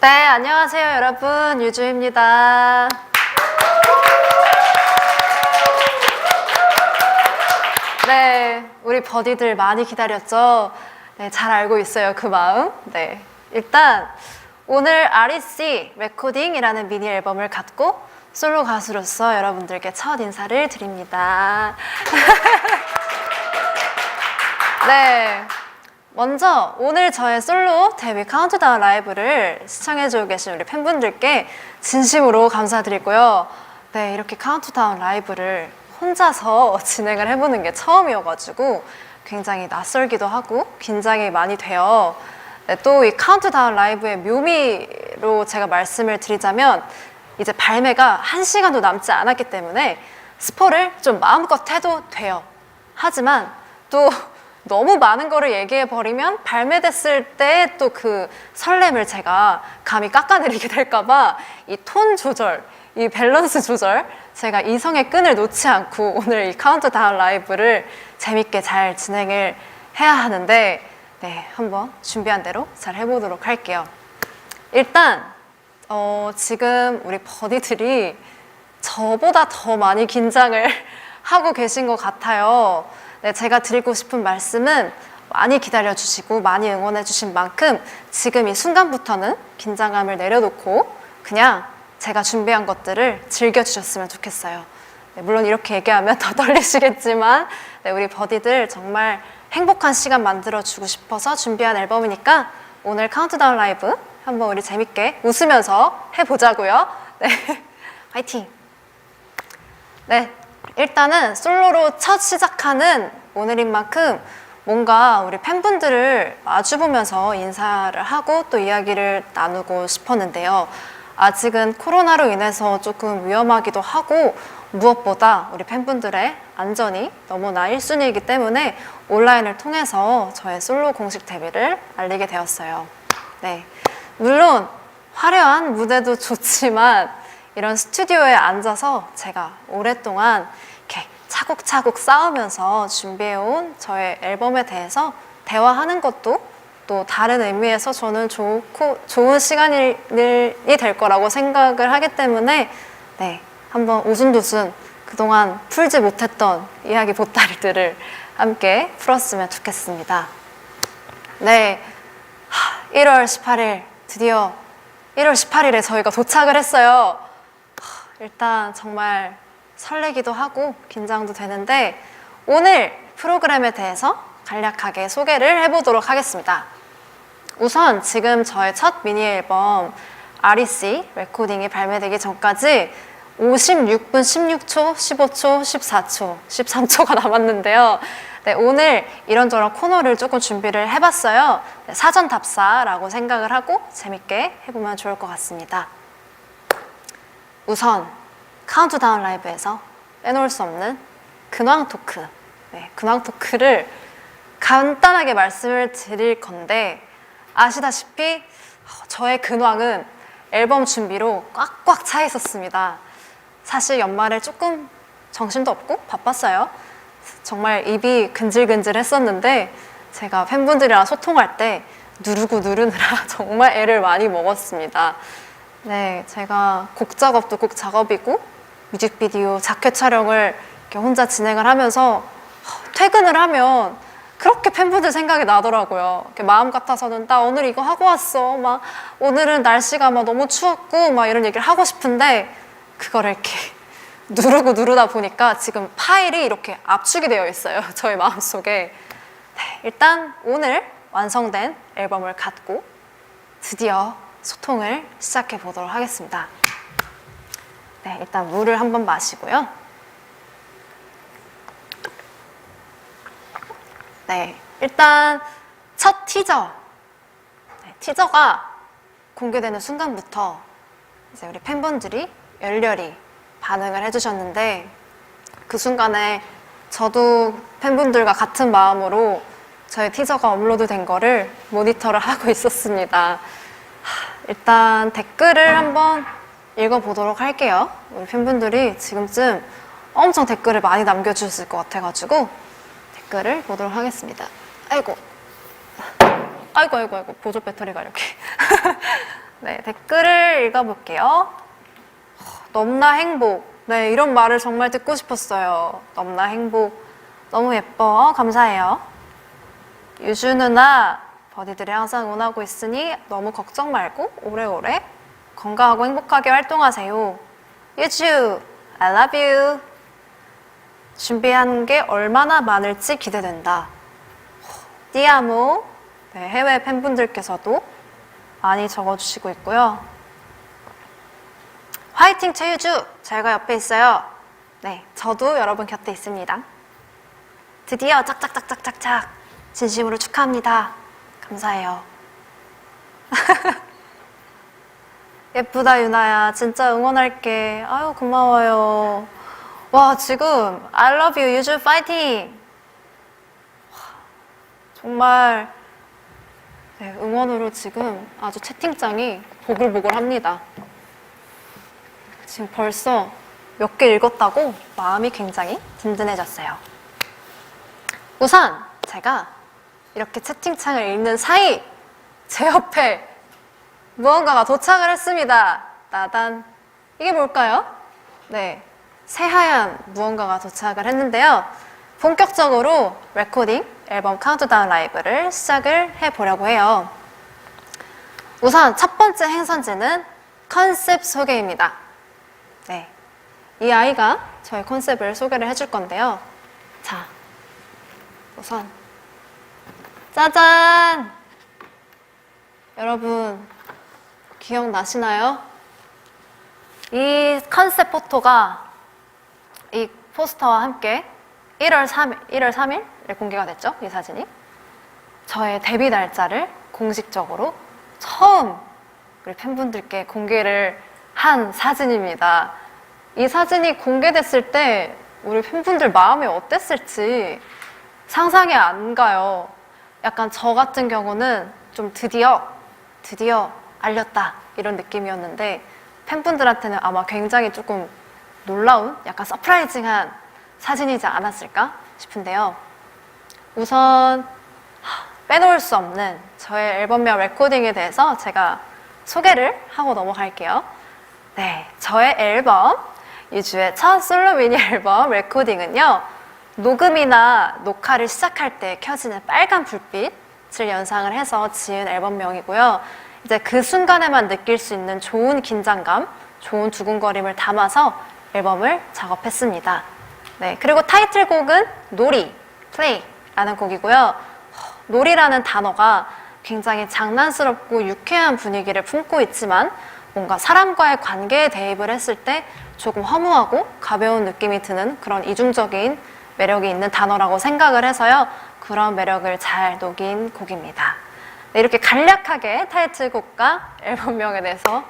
네, 안녕하세요, 여러분. 유주입니다. 네, 우리 버디들 많이 기다렸죠? 네, 잘 알고 있어요, 그 마음. 네, 일단 오늘 REC 레코딩이라는 미니 앨범을 갖고 솔로 가수로서 여러분들께 첫 인사를 드립니다. 네, 먼저 오늘 저의 솔로 데뷔 카운트다운 라이브를 시청해주고 계신 우리 팬분들께 진심으로 감사드리고요. 네, 이렇게 카운트다운 라이브를 혼자서 진행을 해보는 게 처음이어가지고 굉장히 낯설기도 하고 긴장이 많이 돼요. 네, 또 이 카운트다운 라이브의 묘미로 제가 말씀을 드리자면 이제 발매가 1시간도 남지 않았기 때문에 스포를 좀 마음껏 해도 돼요. 하지만 또 너무 많은 거를 얘기해버리면 발매됐을 때 또 그 설렘을 제가 감히 깎아내리게 될까봐 이 톤 조절, 이 밸런스 조절, 제가 이성의 끈을 놓지 않고 오늘 이 카운트다운 라이브를 재밌게 잘 진행을 해야 하는데, 네, 한번 준비한 대로 잘 해보도록 할게요. 일단 지금 우리 버디들이 저보다 더 많이 긴장을 하고 계신 것 같아요. 네, 제가 드리고 싶은 말씀은 많이 기다려주시고 많이 응원해주신 만큼 지금 이 순간부터는 긴장감을 내려놓고 그냥 제가 준비한 것들을 즐겨주셨으면 좋겠어요. 네, 물론 이렇게 얘기하면 더 떨리시겠지만 네, 우리 버디들 정말 행복한 시간 만들어주고 싶어서 준비한 앨범이니까 오늘 카운트다운 라이브 한번 우리 재밌게 웃으면서 해보자고요. 네, 화이팅! 네, 일단은 솔로로 첫 시작하는 오늘인 만큼 뭔가 우리 팬분들을 마주보면서 인사를 하고 또 이야기를 나누고 싶었는데요. 아직은 코로나로 인해서 조금 위험하기도 하고 무엇보다 우리 팬분들의 안전이 너무나 1순위이기 때문에 온라인을 통해서 저의 솔로 공식 데뷔를 알리게 되었어요. 네, 물론 화려한 무대도 좋지만 이런 스튜디오에 앉아서 제가 오랫동안 이렇게 차곡차곡 쌓으면서 준비해온 저의 앨범에 대해서 대화하는 것도 또 다른 의미에서 저는 좋은 시간이 될 거라고 생각을 하기 때문에 네, 한번 오순도순 그동안 풀지 못했던 이야기 보따리들을 함께 풀었으면 좋겠습니다. 네, 1월 18일 드디어 1월 18일에 저희가 도착을 했어요. 일단 정말 설레기도 하고 긴장도 되는데 오늘 프로그램에 대해서 간략하게 소개를 해보도록 하겠습니다. 우선 지금 저의 첫 미니 앨범 REC 레코딩이 발매되기 전까지 56분 16초, 15초, 14초, 13초가 남았는데요. 네, 오늘 이런저런 코너를 조금 준비를 해봤어요. 네, 사전 답사라고 생각을 하고 재밌게 해보면 좋을 것 같습니다. 우선 카운트다운 라이브에서 빼놓을 수 없는 근황 토크, 네, 근황 토크를 간단하게 말씀을 드릴 건데 아시다시피 저의 근황은 앨범 준비로 꽉꽉 차 있었습니다. 사실 연말에 조금 정신도 없고 바빴어요. 정말 입이 근질근질 했었는데 제가 팬분들이랑 소통할 때 누르고 누르느라 정말 애를 많이 먹었습니다. 네, 제가 곡 작업도 곡 작업이고 뮤직비디오 자켓 촬영을 이렇게 혼자 진행을 하면서 퇴근을 하면 그렇게 팬분들 생각이 나더라고요. 이렇게 마음 같아서는 나 오늘 이거 하고 왔어. 막 오늘은 날씨가 막 너무 추웠고 막 이런 얘기를 하고 싶은데 그거를 이렇게 누르고 누르다 보니까 지금 파일이 이렇게 압축이 되어 있어요. 저의 마음속에. 네, 일단 오늘 완성된 앨범을 갖고 드디어 소통을 시작해 보도록 하겠습니다. 네, 일단 물을 한번 마시고요. 네, 일단 첫 티저. 네, 티저가 공개되는 순간부터 이제 우리 팬분들이 열렬히 반응을 해주셨는데 그 순간에 저도 팬분들과 같은 마음으로 저의 티저가 업로드된 거를 모니터를 하고 있었습니다. 일단 댓글을 한번 읽어보도록 할게요. 우리 팬분들이 지금쯤 엄청 댓글을 많이 남겨주셨을 것 같아가지고 댓글을 보도록 하겠습니다. 아이고 보조 배터리가 이렇게 네, 댓글을 읽어볼게요. 넘나 행복. 네, 이런 말을 정말 듣고 싶었어요. 넘나 행복. 너무 예뻐. 감사해요. 유주 누나, 버디들이 항상 응원하고 있으니 너무 걱정 말고 오래오래 건강하고 행복하게 활동하세요. 유주, I love you. 준비한 게 얼마나 많을지 기대된다. 띠아모. 네, 해외 팬분들께서도 많이 적어주시고 있고요. 화이팅 최유주! 제가 옆에 있어요. 네, 저도 여러분 곁에 있습니다. 드디어 짝짝짝짝짝짝 진심으로 축하합니다. 감사해요. 예쁘다 유나야. 진짜 응원할게. 아유 고마워요. 와 지금 I love you 유주 파이팅! 정말 네, 응원으로 지금 아주 채팅창이 보글보글합니다. 지금 벌써 몇 개 읽었다고 마음이 굉장히 든든해졌어요. 우선 제가 이렇게 채팅창을 읽는 사이 제 옆에 무언가가 도착을 했습니다. 따단. 이게 뭘까요? 네, 새하얀 무언가가 도착을 했는데요. 본격적으로 레코딩 앨범 카운트다운 라이브를 시작을 해보려고 해요. 우선 첫 번째 행선지는 컨셉 소개입니다. 네, 이 아이가 저의 컨셉을 소개를 해줄 건데요. 자, 우선 짜잔! 여러분 기억나시나요? 이 컨셉 포토가 이 포스터와 함께 1월 3일에 공개가 됐죠. 이 사진이 저의 데뷔 날짜를 공식적으로 처음 우리 팬분들께 공개를 한 사진입니다. 이 사진이 공개됐을 때 우리 팬분들 마음이 어땠을지 상상이 안 가요. 약간 저 같은 경우는 좀 드디어 알렸다 이런 느낌이었는데 팬분들한테는 아마 굉장히 조금 놀라운 약간 서프라이징한 사진이지 않았을까 싶은데요. 우선 빼놓을 수 없는 저의 앨범명 레코딩에 대해서 제가 소개를 하고 넘어갈게요. 네, 저의 앨범 유주의 첫 솔로 미니 앨범 레코딩은요, 녹음이나 녹화를 시작할 때 켜지는 빨간 불빛을 연상을 해서 지은 앨범명이고요. 이제 그 순간에만 느낄 수 있는 좋은 긴장감, 좋은 두근거림을 담아서 앨범을 작업했습니다. 네, 그리고 타이틀곡은 놀이, play라는 곡이고요. 놀이라는 단어가 굉장히 장난스럽고 유쾌한 분위기를 품고 있지만 뭔가 사람과의 관계에 대입을 했을 때 조금 허무하고 가벼운 느낌이 드는 그런 이중적인 매력이 있는 단어라고 생각을 해서요. 그런 매력을 잘 녹인 곡입니다. 네, 이렇게 간략하게 타이틀곡과 앨범명에 대해서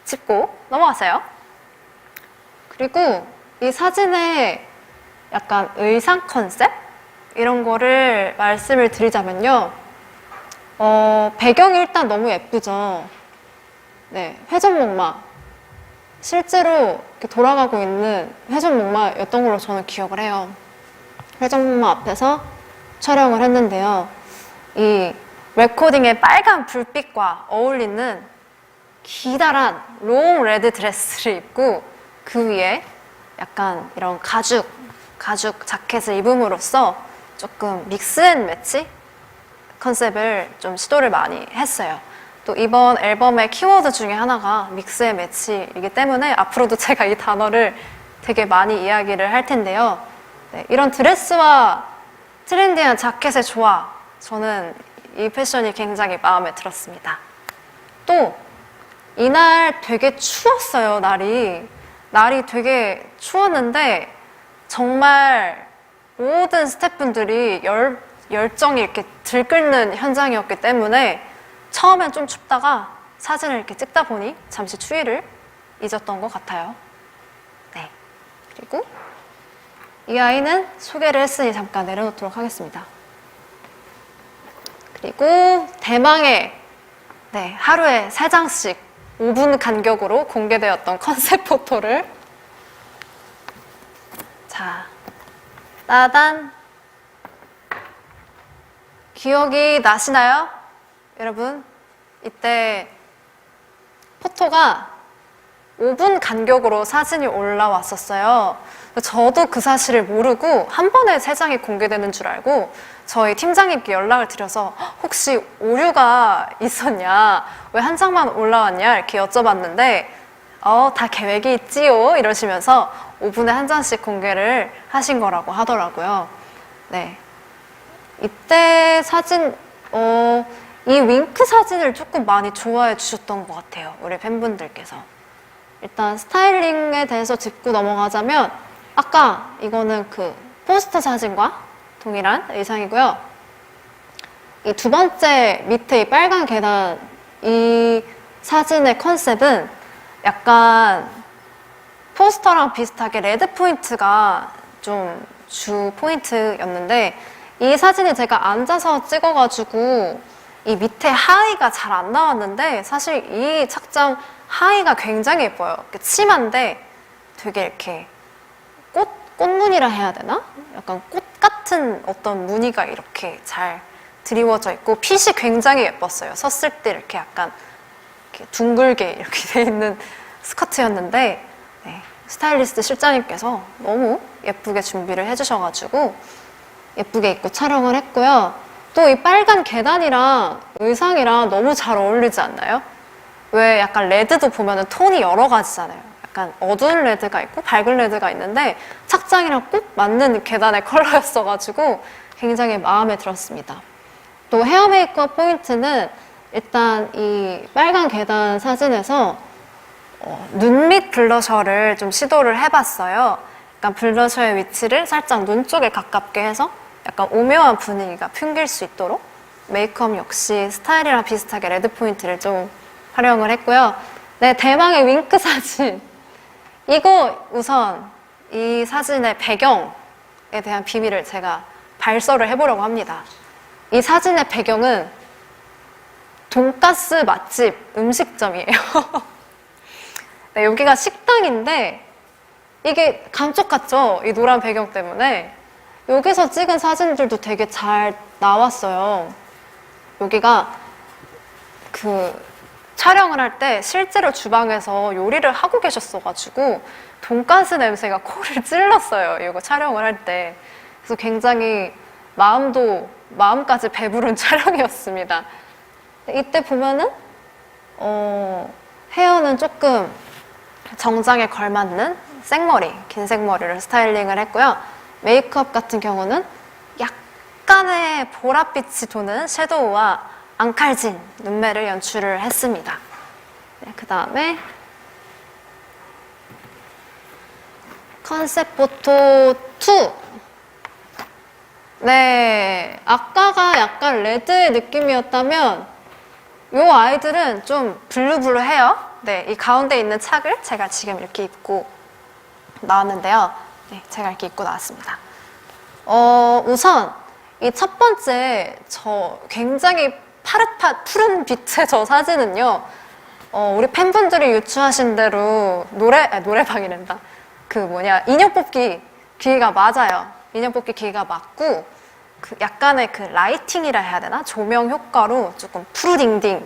짚고 넘어갔어요. 그리고 이 사진의 약간 의상 컨셉? 이런 거를 말씀을 드리자면요. 배경이 일단 너무 예쁘죠. 네, 회전목마. 실제로 이렇게 돌아가고 있는 회전목마였던 걸로 저는 기억을 해요. 회전목마 앞에서 촬영을 했는데요. 이 레코딩의 빨간 불빛과 어울리는 기다란 롱 레드 드레스를 입고 그 위에 약간 이런 가죽 자켓을 입음으로써 조금 믹스 앤 매치 컨셉을 좀 시도를 많이 했어요. 또 이번 앨범의 키워드 중에 하나가 믹스 앤 매치이기 때문에 앞으로도 제가 이 단어를 되게 많이 이야기를 할 텐데요. 네, 이런 드레스와 트렌디한 자켓의 조화, 저는 이 패션이 굉장히 마음에 들었습니다. 또 이날 되게 추웠어요. 날이 되게 추웠는데 정말 모든 스태프분들이 열정이 이렇게 들끓는 현장이었기 때문에 처음엔 좀 춥다가 사진을 이렇게 찍다 보니 잠시 추위를 잊었던 것 같아요. 네, 그리고 이 아이는 소개를 했으니 잠깐 내려놓도록 하겠습니다. 그리고 대망의 하루에 3장씩 5분 간격으로 공개되었던 컨셉 포토를 자, 따단 기억이 나시나요? 여러분, 이때 포토가 5분 간격으로 사진이 올라왔었어요. 저도 그 사실을 모르고 한 번에 3장이 공개되는 줄 알고 저희 팀장님께 연락을 드려서 혹시 오류가 있었냐, 왜 한 장만 올라왔냐 이렇게 여쭤봤는데 다 계획이 있지요 이러시면서 5분에 한 장씩 공개를 하신 거라고 하더라고요. 네, 이때 사진 이 윙크 사진을 조금 많이 좋아해 주셨던 것 같아요, 우리 팬분들께서. 일단 스타일링에 대해서 짚고 넘어가자면 아까 이거는 그 포스터 사진과 동일한 의상이고요. 이 두 번째 밑에 이 빨간 계단, 이 사진의 컨셉은 약간 포스터랑 비슷하게 레드 포인트가 좀 주 포인트였는데, 이 사진이 제가 앉아서 찍어가지고 이 밑에 하의가 잘 안 나왔는데 사실 이 착장 하의가 굉장히 예뻐요. 치마인데 되게 이렇게 꽃무늬라 해야 되나? 약간 꽃 같은 어떤 무늬가 이렇게 잘 드리워져 있고 핏이 굉장히 예뻤어요. 섰을 때 이렇게 약간 이렇게 둥글게 이렇게 돼 있는 스커트였는데, 네, 스타일리스트 실장님께서 너무 예쁘게 준비를 해주셔가지고 예쁘게 입고 촬영을 했고요. 또 이 빨간 계단이랑 의상이랑 너무 잘 어울리지 않나요? 왜 약간 레드도 보면은 톤이 여러 가지잖아요. 약간 어두운 레드가 있고 밝은 레드가 있는데 착장이랑 꼭 맞는 계단의 컬러였어가지고 굉장히 마음에 들었습니다. 또 헤어 메이크업 포인트는 일단 이 빨간 계단 사진에서 눈 밑 블러셔를 좀 시도를 해봤어요. 약간 블러셔의 위치를 살짝 눈 쪽에 가깝게 해서 약간 오묘한 분위기가 풍길 수 있도록 메이크업 역시 스타일이랑 비슷하게 레드 포인트를 좀 활용을 했고요. 네, 대망의 윙크 사진. 이거 우선 이 사진의 배경에 대한 비밀을 제가 발설을 해보려고 합니다. 이 사진의 배경은 돈가스 맛집 음식점이에요. 네, 여기가 식당인데 이게 감쪽 같죠? 이 노란 배경 때문에. 여기서 찍은 사진들도 되게 잘 나왔어요. 여기가 그 촬영을 할 때 실제로 주방에서 요리를 하고 계셨어가지고 돈가스 냄새가 코를 찔렀어요, 이거 촬영을 할 때. 그래서 굉장히 마음까지 배부른 촬영이었습니다. 이때 보면은 헤어는 조금 정장에 걸맞는 생머리, 긴 생머리를 스타일링을 했고요. 메이크업 같은 경우는 약간의 보랏빛이 도는 섀도우와 앙칼진 눈매를 연출을 했습니다. 네, 그 다음에 컨셉 포토 2. 네, 아까가 약간 레드의 느낌이었다면 이 아이들은 좀 블루블루해요. 네, 이 가운데 있는 착을 제가 지금 이렇게 입고 나왔는데요. 네, 제가 이렇게 입고 나왔습니다. 우선 이 첫 번째 저 굉장히 푸른 빛의 저 사진은요, 우리 팬분들이 유추하신 대로 노래방이란다. 인형 뽑기 기계가 맞아요. 인형 뽑기 기계가 맞고, 그 약간의 그 라이팅이라 해야 되나? 조명 효과로 조금 푸르딩딩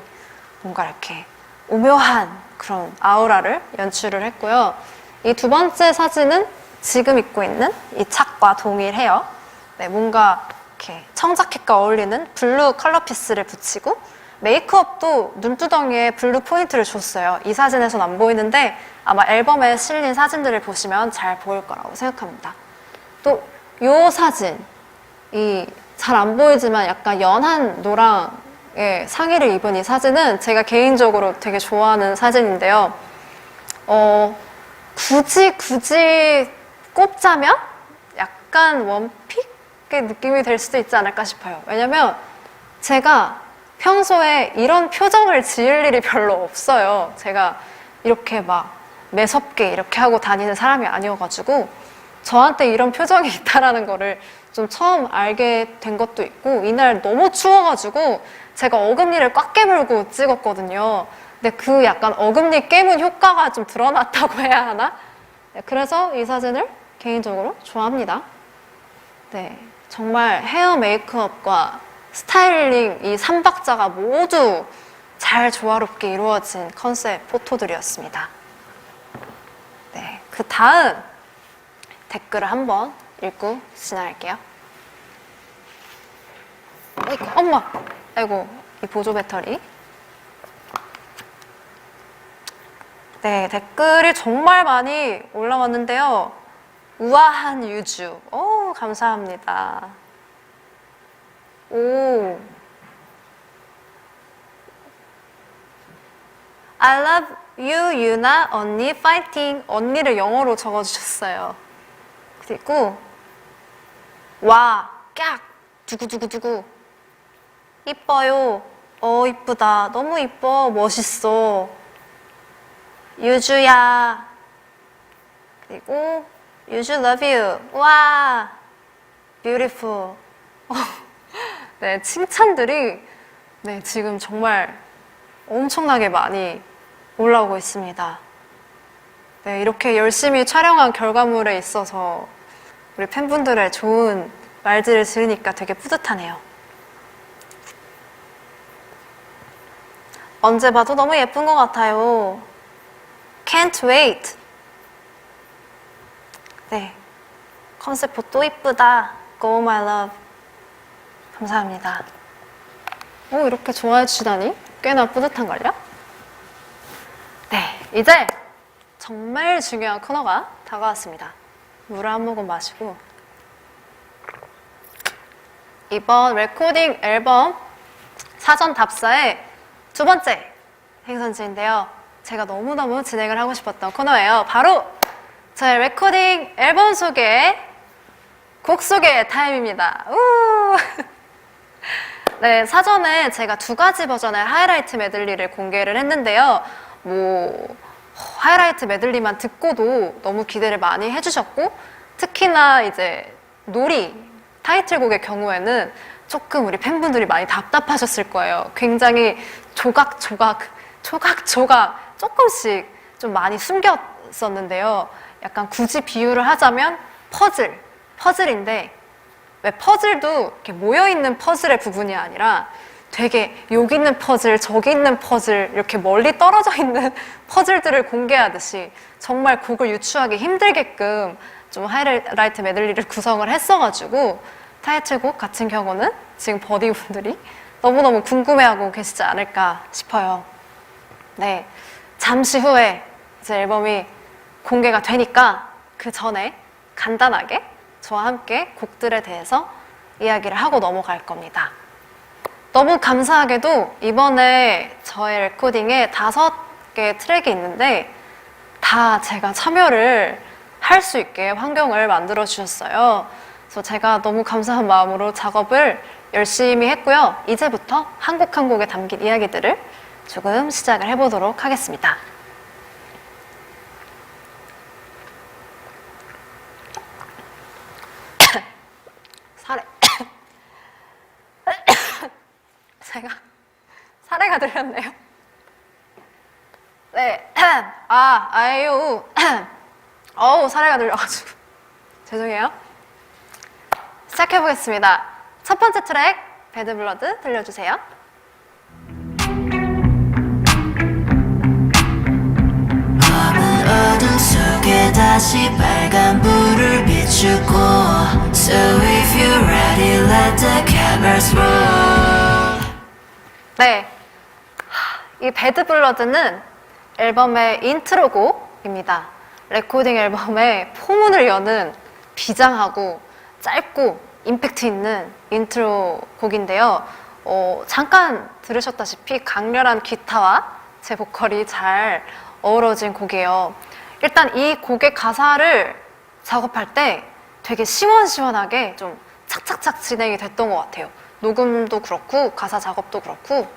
뭔가 이렇게 오묘한 그런 아우라를 연출을 했고요. 이 두 번째 사진은 지금 입고 있는 이 착과 동일해요. 네, 뭔가 이렇게 청자켓과 어울리는 블루 컬러 피스를 붙이고 메이크업도 눈두덩이에 블루 포인트를 줬어요. 이 사진에선 안 보이는데 아마 앨범에 실린 사진들을 보시면 잘 보일 거라고 생각합니다. 또 이 사진, 이 잘 안 보이지만 약간 연한 노랑의 상의를 입은 이 사진은 제가 개인적으로 되게 좋아하는 사진인데요. 굳이 꼽자면 약간 원픽의 느낌이 될 수도 있지 않을까 싶어요. 왜냐면 제가 평소에 이런 표정을 지을 일이 별로 없어요. 제가 이렇게 막 매섭게 이렇게 하고 다니는 사람이 아니어가지고 저한테 이런 표정이 있다라는 거를 좀 처음 알게 된 것도 있고, 이날 너무 추워가지고 제가 어금니를 꽉 깨물고 찍었거든요. 근데 그 약간 어금니 깨문 효과가 좀 드러났다고 해야 하나? 네, 그래서 이 사진을 개인적으로 좋아합니다. 네, 정말 헤어 메이크업과 스타일링 이 3박자가 모두 잘 조화롭게 이루어진 컨셉 포토들이었습니다. 네, 그 다음 댓글을 한번 읽고 지나갈게요. 아이고, 엄마! 아이고, 이 보조 배터리. 네, 댓글이 정말 많이 올라왔는데요. 우아한 유주. 오, 감사합니다. 오. I love you, 유나. 언니, 파이팅. 언니를 영어로 적어주셨어요. 그리고, 와, 깍. 두구두구두구. 이뻐요. 이쁘다. 너무 이뻐. 멋있어. 유주야. 그리고 유주 love you. 와, beautiful. 네, 칭찬들이 네, 지금 정말 엄청나게 많이 올라오고 있습니다. 네, 이렇게 열심히 촬영한 결과물에 있어서 우리 팬분들의 좋은 말들을 들으니까 되게 뿌듯하네요. 언제 봐도 너무 예쁜 것 같아요. Can't wait. 네, 컨셉 포토 이쁘다. Go my love. 감사합니다. 오, 이렇게 좋아해 주시다니 꽤나 뿌듯한걸요? 네, 이제 정말 중요한 코너가 다가왔습니다. 물을 한 모금 마시고 이번 레코딩 앨범 사전 답사의 두 번째 행선지인데요. 제가 너무너무 진행을 하고 싶었던 코너예요. 바로 저의 레코딩 앨범 소개, 곡 소개 타임입니다. 우! 네, 사전에 제가 2가지 버전의 하이라이트 메들리를 공개를 했는데요. 하이라이트 메들리만 듣고도 너무 기대를 많이 해주셨고, 특히나 이제 놀이 타이틀곡의 경우에는 조금 우리 팬분들이 많이 답답하셨을 거예요. 굉장히 조각조각 조금씩 좀 많이 숨겼었는데요. 약간 굳이 비유를 하자면 퍼즐인데 왜 퍼즐도 이렇게 모여있는 퍼즐의 부분이 아니라 되게 여기 있는 퍼즐, 저기 있는 퍼즐, 이렇게 멀리 떨어져 있는 퍼즐들을 공개하듯이 정말 곡을 유추하기 힘들게끔 좀 하이라이트 메들리를 구성을 했어가지고 타이틀곡 같은 경우는 지금 버디분들이 너무너무 궁금해하고 계시지 않을까 싶어요. 네, 잠시 후에 이제 앨범이 공개가 되니까 그 전에 간단하게 저와 함께 곡들에 대해서 이야기를 하고 넘어갈 겁니다. 너무 감사하게도 이번에 저의 레코딩에 5개의 트랙이 있는데 다 제가 참여를 할 수 있게 환경을 만들어 주셨어요. 그래서 제가 너무 감사한 마음으로 작업을 열심히 했고요. 이제부터 한 곡 한 곡에 담긴 이야기들을 조금 시작을 해보도록 하겠습니다. 제가 사례가 들렸네요. 네, 아유, 사례가 들려가지고 죄송해요. 시작해보겠습니다. 첫 번째 트랙 배드블러드 들려주세요. 어둠 속에 다시 빨간 불을 비추고 So if you're ready let the cameras roll. 네, 이 배드블러드는 앨범의 인트로곡입니다. 레코딩 앨범의 포문을 여는 비장하고 짧고 임팩트 있는 인트로 곡인데요. 잠깐 들으셨다시피 강렬한 기타와 제 보컬이 잘 어우러진 곡이에요. 일단 이 곡의 가사를 작업할 때 되게 시원시원하게 좀 착착착 진행이 됐던 것 같아요. 녹음도 그렇고 가사 작업도 그렇고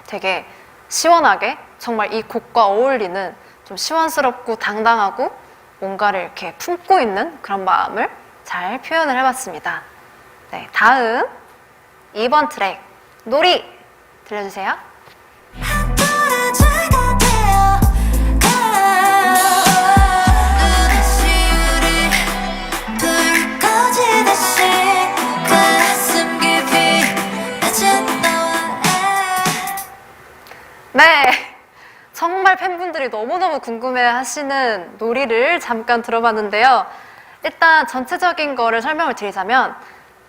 되게 시원하게 정말 이 곡과 어울리는 좀 시원스럽고 당당하고 뭔가를 이렇게 품고 있는 그런 마음을 잘 표현을 해봤습니다. 네, 다음 2번 트랙 놀이 들려주세요. 너무너무 궁금해 하시는 놀이를 잠깐 들어봤는데요. 일단 전체적인 거를 설명을 드리자면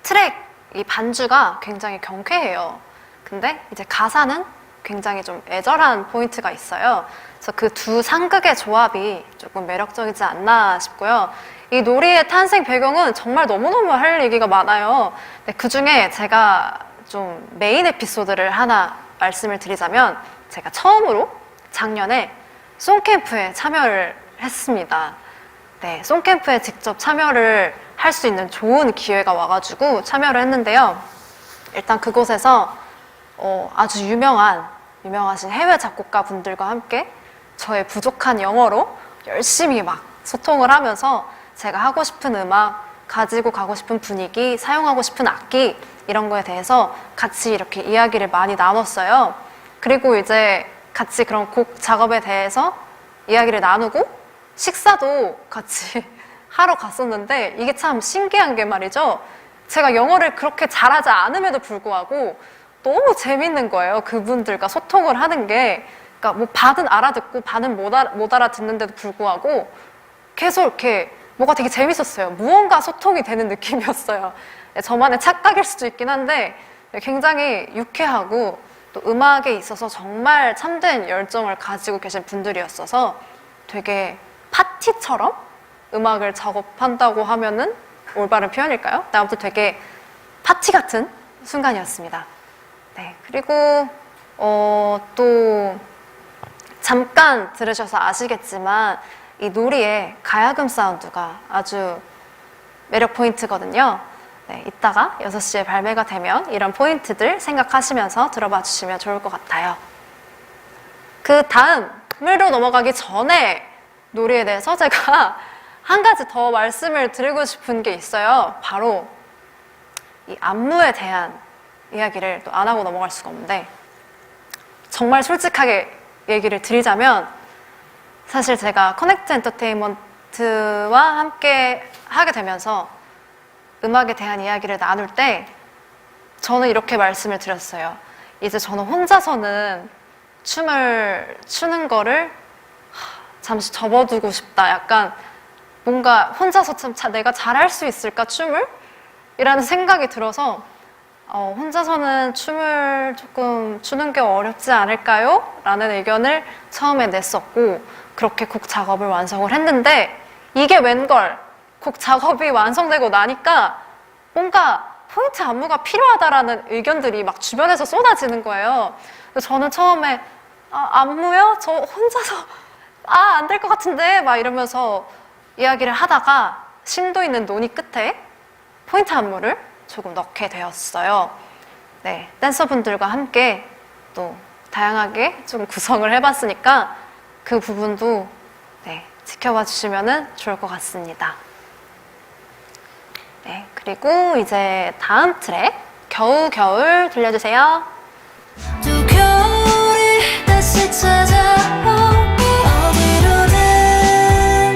트랙 이 반주가 굉장히 경쾌해요. 근데 이제 가사는 굉장히 좀 애절한 포인트가 있어요. 그래서 그 두 상극의 조합이 조금 매력적이지 않나 싶고요. 이 놀이의 탄생 배경은 정말 너무너무 할 얘기가 많아요. 그 중에 제가 좀 메인 에피소드를 하나 말씀을 드리자면 제가 처음으로 작년에 송캠프에 참여를 했습니다. 네, 송캠프에 직접 참여를 할 수 있는 좋은 기회가 와가지고 참여를 했는데요. 일단 그곳에서 아주 유명하신 해외 작곡가 분들과 함께 저의 부족한 영어로 열심히 막 소통을 하면서 제가 하고 싶은 음악, 가지고 가고 싶은 분위기, 사용하고 싶은 악기 이런 거에 대해서 같이 이렇게 이야기를 많이 나눴어요. 그리고 이제 같이 그런 곡 작업에 대해서 이야기를 나누고 식사도 같이 하러 갔었는데 이게 참 신기한 게 말이죠. 제가 영어를 그렇게 잘하지 않음에도 불구하고 너무 재밌는 거예요. 그분들과 소통을 하는 게. 그러니까 뭐 반은 알아듣고 반은 못 알아듣는데도 불구하고 계속 이렇게 뭐가 되게 재밌었어요. 무언가 소통이 되는 느낌이었어요. 저만의 착각일 수도 있긴 한데 굉장히 유쾌하고 또 음악에 있어서 정말 참된 열정을 가지고 계신 분들이었어서 되게 파티처럼 음악을 작업한다고 하면은 올바른 표현일까요? 아무튼 되게 파티 같은 순간이었습니다. 네, 그리고 또 잠깐 들으셔서 아시겠지만 이 놀이의 가야금 사운드가 아주 매력 포인트거든요. 네, 이따가 6시에 발매가 되면 이런 포인트들 생각하시면서 들어봐 주시면 좋을 것 같아요. 그 다음 물로 넘어가기 전에 놀이에 대해서 제가 한 가지 더 말씀을 드리고 싶은 게 있어요. 바로 이 안무에 대한 이야기를 또 안 하고 넘어갈 수가 없는데 정말 솔직하게 얘기를 드리자면 사실 제가 커넥트 엔터테인먼트와 함께 하게 되면서 음악에 대한 이야기를 나눌 때 저는 이렇게 말씀을 드렸어요. 이제 저는 혼자서는 춤을 추는 거를 잠시 접어두고 싶다. 약간 뭔가 혼자서 참 내가 잘할 수 있을까 춤을? 이라는 생각이 들어서 혼자서는 춤을 조금 추는 게 어렵지 않을까요? 라는 의견을 처음에 냈었고 그렇게 곡 작업을 완성을 했는데 이게 웬걸 곡 작업이 완성되고 나니까 뭔가 포인트 안무가 필요하다라는 의견들이 막 주변에서 쏟아지는 거예요. 저는 처음에 안무요? 저 혼자서 안 될 것 같은데 막 이러면서 이야기를 하다가 심도 있는 논의 끝에 포인트 안무를 조금 넣게 되었어요. 네, 댄서분들과 함께 또 다양하게 좀 구성을 해봤으니까 그 부분도 네, 지켜봐 주시면 좋을 것 같습니다. 네, 그리고 이제 다음 트랙 겨우겨울 들려주세요. 또 겨울이 다시 찾아오니 어디로든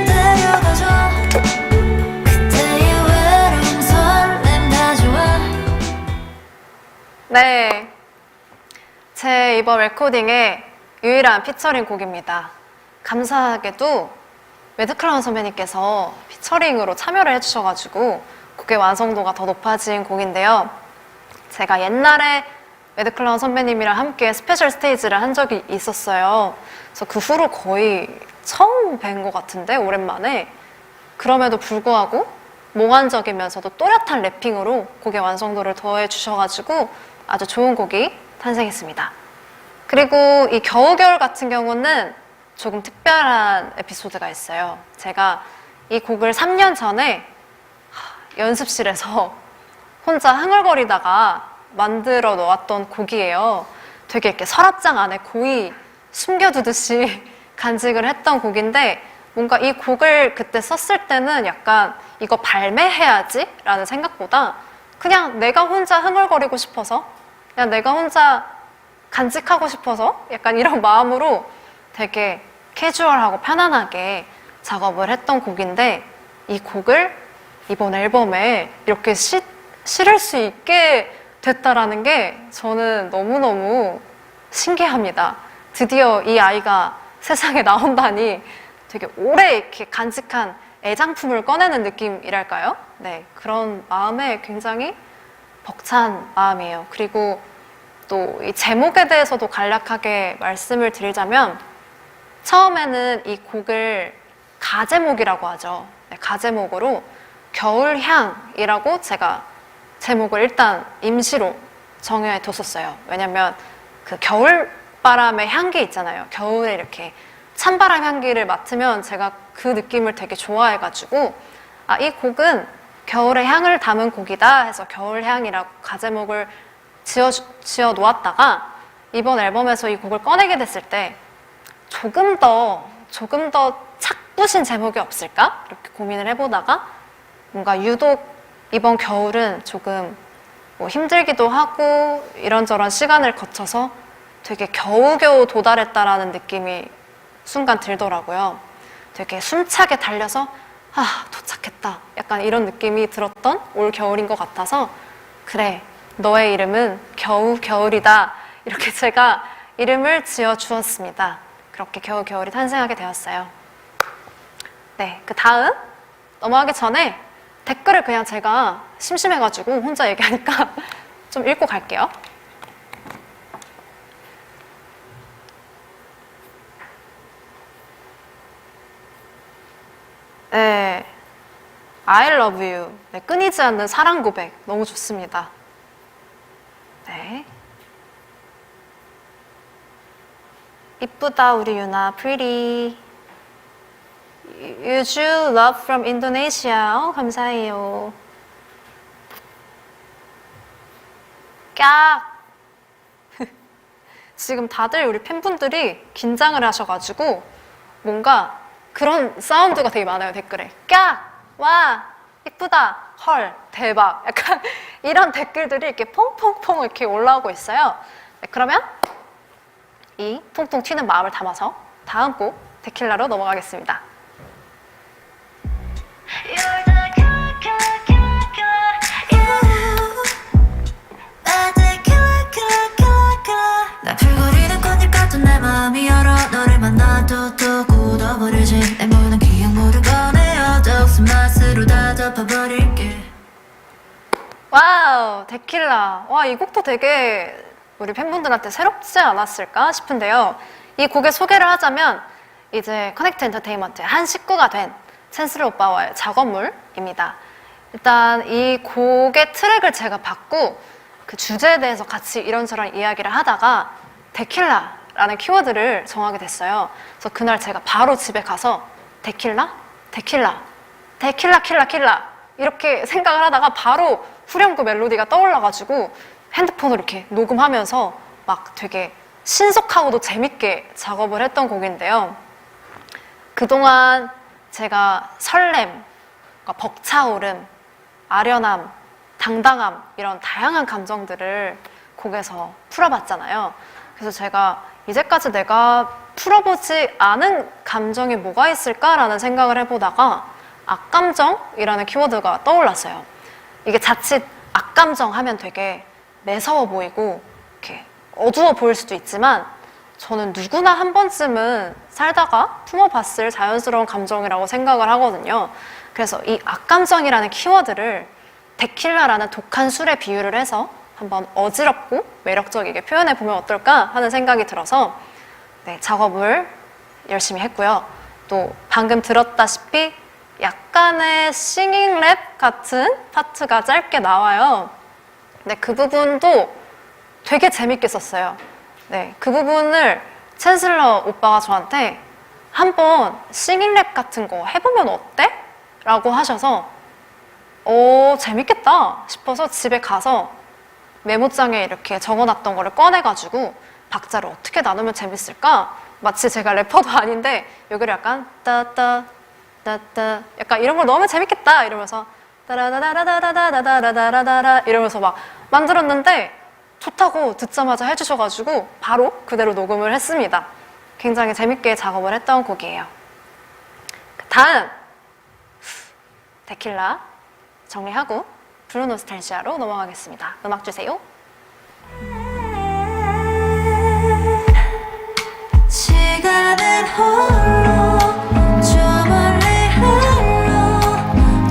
데려가줘 그때의 외로움 설렘 다 좋아. 네, 제 이번 레코딩의 유일한 피처링 곡입니다. 감사하게도 매드클라운 선배님께서 피처링으로 참여를 해주셔가지고 곡의 완성도가 더 높아진 곡인데요. 제가 옛날에 매드클라운 선배님이랑 함께 스페셜 스테이지를 한 적이 있었어요. 그래서 그 후로 거의 처음 뵌 것 같은데 오랜만에. 그럼에도 불구하고 몽환적이면서도 또렷한 래핑으로 곡의 완성도를 더해 주셔가지고 아주 좋은 곡이 탄생했습니다. 그리고 이 겨우겨울 같은 경우는 조금 특별한 에피소드가 있어요. 제가 이 곡을 3년 전에 연습실에서 혼자 흥얼거리다가 만들어 놓았던 곡이에요. 되게 이렇게 서랍장 안에 고이 숨겨두듯이 간직을 했던 곡인데 뭔가 이 곡을 그때 썼을 때는 약간 이거 발매해야지 라는 생각보다 그냥 내가 혼자 흥얼거리고 싶어서 그냥 내가 혼자 간직하고 싶어서 약간 이런 마음으로 되게 캐주얼하고 편안하게 작업을 했던 곡인데 이 곡을 이번 앨범에 이렇게 실을 수 있게 됐다라는 게 저는 너무너무 신기합니다. 드디어 이 아이가 세상에 나온다니 되게 오래 이렇게 간직한 애장품을 꺼내는 느낌이랄까요? 네, 그런 마음에 굉장히 벅찬 마음이에요. 그리고 또 이 제목에 대해서도 간략하게 말씀을 드리자면 처음에는 이 곡을 가제목이라고 하죠. 네, 가제목으로 겨울향이라고 제가 제목을 일단 임시로 정해뒀었어요. 왜냐면 그 겨울바람의 향기 있잖아요. 겨울에 이렇게 찬바람 향기를 맡으면 제가 그 느낌을 되게 좋아해가지고 아, 이 곡은 겨울의 향을 담은 곡이다 해서 겨울향이라고 가제목을 지어 놓았다가 이번 앨범에서 이 곡을 꺼내게 됐을 때 조금 더 착부신 제목이 없을까? 이렇게 고민을 해보다가 뭔가 유독 이번 겨울은 조금 뭐 힘들기도 하고 이런저런 시간을 거쳐서 되게 겨우겨우 도달했다라는 느낌이 순간 들더라고요. 되게 숨차게 달려서 아, 도착했다. 약간 이런 느낌이 들었던 올 겨울인 것 같아서 그래, 너의 이름은 겨울이다. 이렇게 제가 이름을 지어주었습니다. 그렇게 겨울이 탄생하게 되었어요. 네, 그 다음 넘어가기 전에 댓글을 그냥 제가 심심해가지고 혼자 얘기하니까 좀 읽고 갈게요. 네, I love you. 네, 끊이지 않는 사랑 고백 너무 좋습니다. 네. 이쁘다 우리 유나, pretty. 유주 love from Indonesia. 감사해요. 깍. 지금 다들 우리 팬분들이 긴장을 하셔가지고 뭔가 그런 사운드가 되게 많아요, 댓글에. 깍! 와! 이쁘다! 헐! 대박! 약간 이런 댓글들이 이렇게 퐁퐁퐁 이렇게 올라오고 있어요. 네, 그러면 이 통통 튀는 마음을 담아서 다음 곡 데킬라로 넘어가겠습니다. You're the killer, 나 풀거리는 꽃잎 같은 내 마음이 열어 너를 만나도 또 굳어버리지 내 모든 기억 모두 꺼내어 더욱 맛으로 다 덮어버릴게. 와우! 데킬라. 와, 이 곡도 되게 우리 팬분들한테 새롭지 않았을까 싶은데요. 이 곡의 소개를 하자면 이제 커넥트 엔터테인먼트의 한 식구가 된 챈슬러 오빠와의 작업물입니다. 일단 이 곡의 트랙을 제가 받고 그 주제에 대해서 같이 이런저런 이야기를 하다가 데킬라라는 키워드를 정하게 됐어요. 그래서 그날 제가 바로 집에 가서 데킬라 킬라 이렇게 생각을 하다가 바로 후렴구 멜로디가 떠올라가지고 핸드폰으로 이렇게 녹음하면서 막 되게 신속하고도 재밌게 작업을 했던 곡인데요. 그동안 제가 설렘, 벅차오름, 아련함, 당당함 이런 다양한 감정들을 곡에서 풀어봤잖아요. 그래서 제가 이제까지 내가 풀어보지 않은 감정이 뭐가 있을까라는 생각을 해보다가 악감정이라는 키워드가 떠올랐어요. 이게 자칫 악감정 하면 되게 매서워 보이고 이렇게 어두워 보일 수도 있지만 저는 누구나 한 번쯤은 살다가 품어봤을 자연스러운 감정이라고 생각을 하거든요. 그래서 이 악감정이라는 키워드를 데킬라라는 독한 술에 비유를 해서 한번 어지럽고 매력적이게 표현해보면 어떨까 하는 생각이 들어서 네, 작업을 열심히 했고요. 또 방금 들었다시피 약간의 싱잉랩 같은 파트가 짧게 나와요. 네, 그 부분도 되게 재밌게 썼어요. 네, 그 부분을 챈슬러 오빠가 저한테 한번 싱잉랩 같은 거 해보면 어때? 라고 하셔서 재밌겠다 싶어서 집에 가서 메모장에 이렇게 적어놨던 거를 꺼내가지고 박자를 어떻게 나누면 재밌을까? 마치 제가 래퍼도 아닌데 여기를 약간 따따 따따 약간 이런 걸 넣으면 재밌겠다 이러면서 따라다라다다다다다다다다라 이러면서 막 만들었는데 좋다고 듣자마자 해주셔가지고 바로 그대로 녹음을 했습니다. 굉장히 재밌게 작업을 했던 곡이에요. 다음 데킬라 정리하고 블루 노스탈지아로 넘어가겠습니다. 음악 주세요. 시간은 홀로 저 멀리 흘러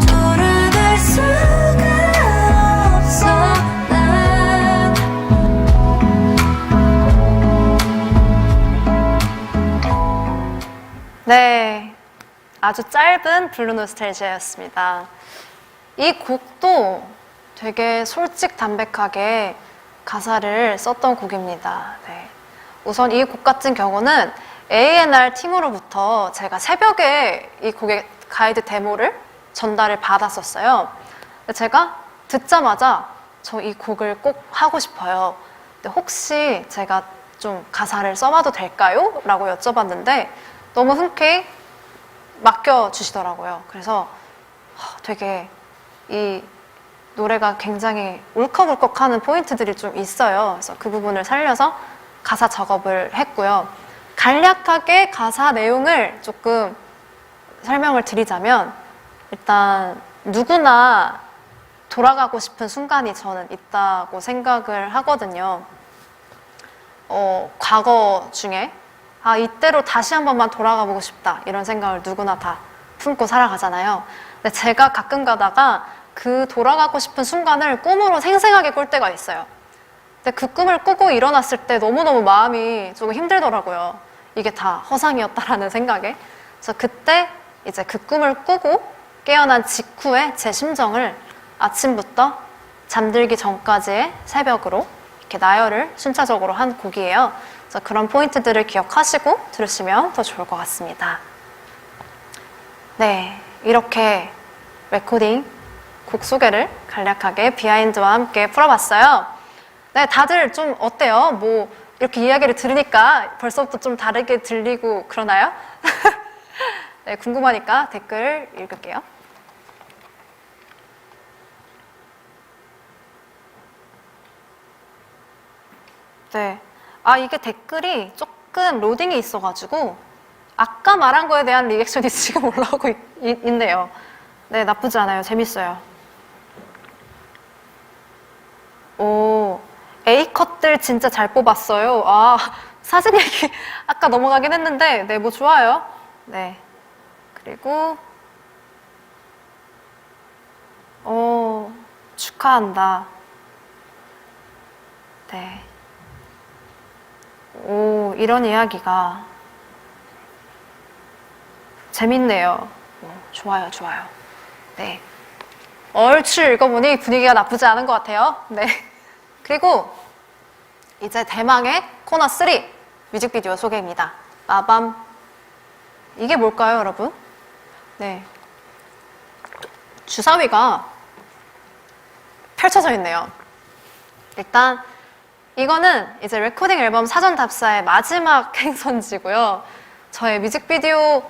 돌아갈 수가 없어 난 네, 아주 짧은 블루 노스텔지아였습니다. 이 곡도 되게 솔직 담백하게 가사를 썼던 곡입니다. 네. 우선 이 곡 같은 경우는 A&R 팀으로부터 제가 새벽에 이 곡의 가이드 데모를 전달을 받았었어요. 제가 듣자마자 저 이 곡을 꼭 하고 싶어요. 근데 혹시 제가 좀 가사를 써봐도 될까요? 라고 여쭤봤는데 너무 흔쾌히 맡겨주시더라고요. 그래서 되게 이 노래가 굉장히 울컥울컥하는 포인트들이 좀 있어요. 그래서 그 부분을 살려서 가사 작업을 했고요. 간략하게 가사 내용을 조금 설명을 드리자면 일단 누구나 돌아가고 싶은 순간이 저는 있다고 생각을 하거든요. 과거 중에 이때로 다시 한 번만 돌아가 보고 싶다 이런 생각을 누구나 다 품고 살아가잖아요. 근데 제가 가끔 가다가 그 돌아가고 싶은 순간을 꿈으로 생생하게 꿀 때가 있어요. 근데 그 꿈을 꾸고 일어났을 때 너무너무 마음이 조금 힘들더라고요. 이게 다 허상이었다라는 생각에. 그래서 그때 이제 그 꿈을 꾸고 깨어난 직후에 제 심정을 아침부터 잠들기 전까지의 새벽으로 이렇게 나열을 순차적으로 한 곡이에요. 그래서 그런 포인트들을 기억하시고 들으시면 더 좋을 것 같습니다. 네, 이렇게 레코딩 곡 소개를 간략하게 비하인드와 함께 풀어봤어요. 네, 다들 좀 어때요? 뭐 이렇게 이야기를 들으니까 벌써부터 좀 다르게 들리고 그러나요? 네, 궁금하니까 댓글 읽을게요. 네, 이게 댓글이 조금 로딩이 있어가지고 아까 말한 거에 대한 리액션이 지금 올라오고 있네요. 네, 나쁘지 않아요. 재밌어요. 오, A컷들 진짜 잘 뽑았어요. 사진 얘기 아까 넘어가긴 했는데, 네, 뭐 좋아요. 네. 그리고, 축하한다. 네. 오, 이런 이야기가 재밌네요. 좋아요, 좋아요. 네. 얼추 읽어보니 분위기가 나쁘지 않은 것 같아요. 네. 그리고 이제 대망의 코너 3 뮤직비디오 소개입니다. 빠밤. 이게 뭘까요, 여러분? 네. 주사위가 펼쳐져 있네요. 일단 이거는 이제 레코딩 앨범 사전 답사의 마지막 행선지고요. 저의 뮤직비디오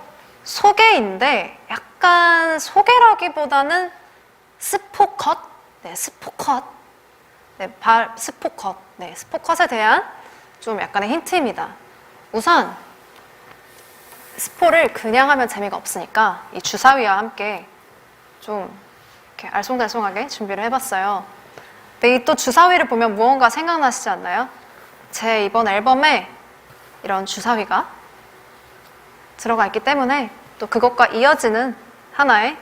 소개인데 약간 소개라기보다는 스포컷? 네, 스포컷. 네, 스포컷. 네, 스포컷에 대한 좀 약간의 힌트입니다. 우선 스포를 그냥 하면 재미가 없으니까 이 주사위와 함께 좀 이렇게 알쏭달쏭하게 준비를 해봤어요. 근데 이 또 주사위를 보면 무언가 생각나시지 않나요? 제 이번 앨범에 이런 주사위가 들어가 있기 때문에 또 그것과 이어지는 하나의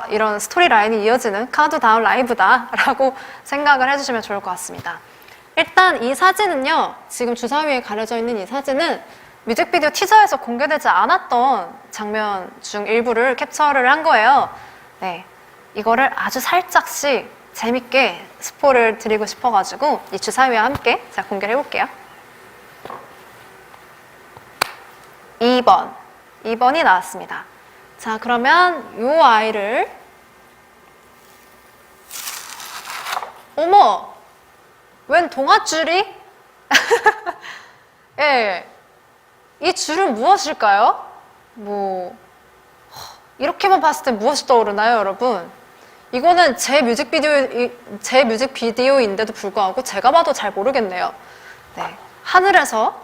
이런 스토리 라인이 이어지는 카운트다운 라이브다라고 생각을 해주시면 좋을 것 같습니다. 일단 이 사진은요, 지금 주사위에 가려져 있는 이 사진은 뮤직비디오 티저에서 공개되지 않았던 장면 중 일부를 캡처를 한 거예요. 네, 이거를 아주 살짝씩 재밌게 스포를 드리고 싶어가지고 이 주사위와 함께 제가 공개를 해볼게요. 2번이 나왔습니다. 자, 그러면 이 아이를 어머! 웬 동아줄이? 예, 이 줄은 무엇일까요? 이렇게만 봤을 때 무엇이 떠오르나요, 여러분? 이거는 제 뮤직비디오인데도 불구하고 제가 봐도 잘 모르겠네요. 네, 하늘에서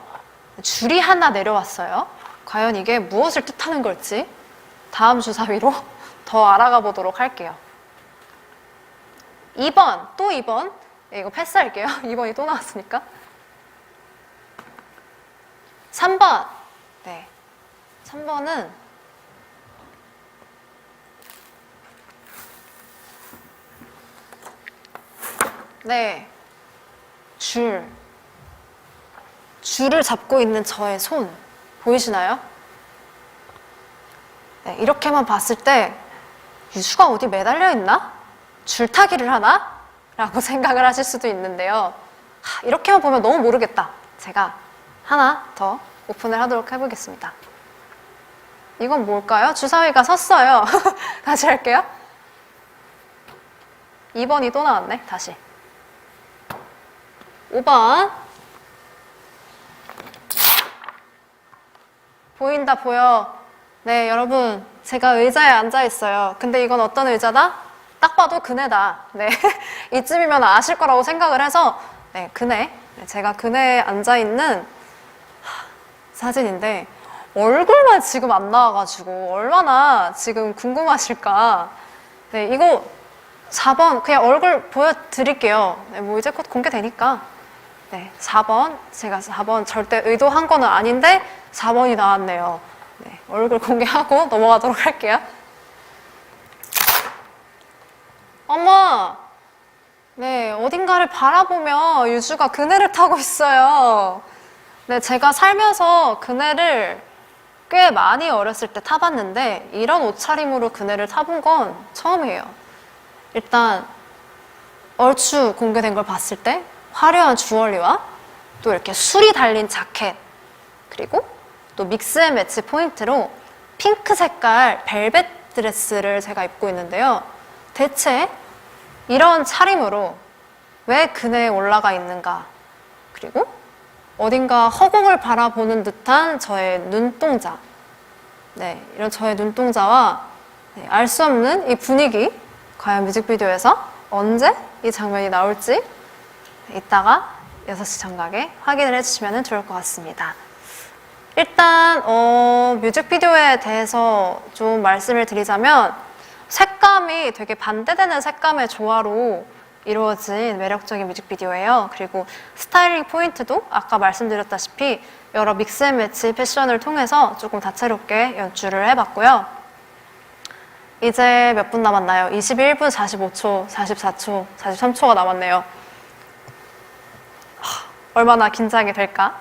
줄이 하나 내려왔어요. 과연 이게 무엇을 뜻하는 걸지 다음 주사위로 더 알아가 보도록 할게요. 2번, 또 2번. 네, 이거 패스할게요. 2번이 또 나왔으니까. 3번. 네. 3번은 네. 줄을 잡고 있는 저의 손 보이시나요? 네, 이렇게만 봤을 때 유주가 어디 매달려 있나? 줄타기를 하나? 라고 생각을 하실 수도 있는데요. 이렇게만 보면 너무 모르겠다. 제가 하나 더 오픈을 하도록 해보겠습니다. 이건 뭘까요? 주사위가 섰어요. 다시 할게요. 2번이 또 나왔네. 다시. 5번. 보인다, 보여. 네, 여러분. 제가 의자에 앉아 있어요. 근데 이건 어떤 의자다? 딱 봐도 그네다. 네. 이쯤이면 아실 거라고 생각을 해서, 네, 그네. 네, 제가 그네에 앉아 있는 사진인데, 얼굴만 지금 안 나와가지고, 얼마나 지금 궁금하실까. 네, 이거 4번, 그냥 얼굴 보여드릴게요. 네, 뭐 이제 곧 공개되니까. 네, 4번. 제가 4번 절대 의도한 거는 아닌데, 4번이 나왔네요. 네, 얼굴 공개하고 넘어가도록 할게요. 어머! 네, 어딘가를 바라보며 유주가 그네를 타고 있어요. 네, 제가 살면서 그네를 꽤 많이 어렸을 때 타봤는데 이런 옷차림으로 그네를 타본 건 처음이에요. 일단 얼추 공개된 걸 봤을 때 화려한 주얼리와 또 이렇게 술이 달린 자켓, 그리고 또 믹스앤매치 포인트로 핑크 색깔 벨벳 드레스를 제가 입고 있는데요. 대체 이런 차림으로 왜 그네에 올라가 있는가? 그리고 어딘가 허공을 바라보는 듯한 저의 눈동자. 네, 이런 저의 눈동자와 네, 알 수 없는 이 분위기. 과연 뮤직비디오에서 언제 이 장면이 나올지 이따가 6시 정각에 확인을 해주시면 좋을 것 같습니다. 일단 뮤직비디오에 대해서 좀 말씀을 드리자면 색감이 되게 반대되는 색감의 조화로 이루어진 매력적인 뮤직비디오예요. 그리고 스타일링 포인트도 아까 말씀드렸다시피 여러 믹스앤매치 패션을 통해서 조금 다채롭게 연출을 해봤고요. 이제 몇 분 남았나요? 21분 45초, 44초, 43초가 남았네요. 얼마나 긴장이 될까?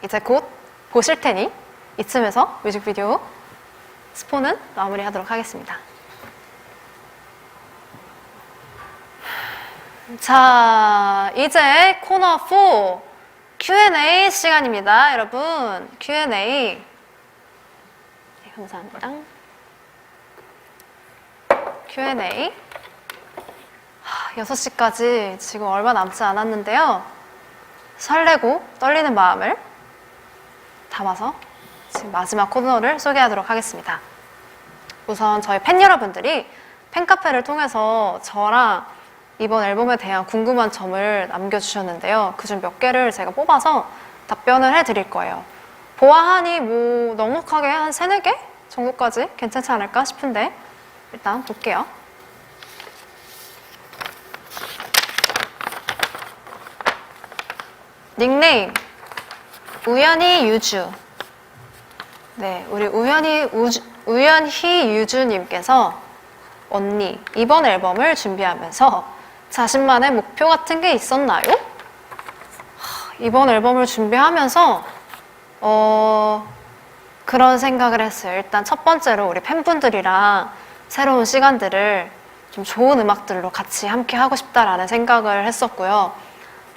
이제 곧 보실 테니 이쯤에서 뮤직비디오 스포는 마무리하도록 하겠습니다. 자, 이제 코너 4 Q&A 시간입니다. 여러분, Q&A. 네, 감사합니다. Q&A. 6시까지 지금 얼마 남지 않았는데요. 설레고 떨리는 마음을 담아서 지금 마지막 코너를 소개하도록 하겠습니다. 우선 저희 팬 여러분들이 팬카페를 통해서 저랑 이번 앨범에 대한 궁금한 점을 남겨주셨는데요. 그중 몇 개를 제가 뽑아서 답변을 해드릴 거예요. 보아하니 뭐 넉넉하게 한 3, 4개 정도까지 괜찮지 않을까 싶은데 일단 볼게요. 닉네임 우연히 유주. 네, 우리 우연히 유주님께서 언니 이번 앨범을 준비하면서 자신만의 목표 같은 게 있었나요? 이번 앨범을 준비하면서 그런 생각을 했어요. 일단 첫 번째로 우리 팬분들이랑 새로운 시간들을 좀 좋은 음악들로 같이 함께 하고 싶다라는 생각을 했었고요.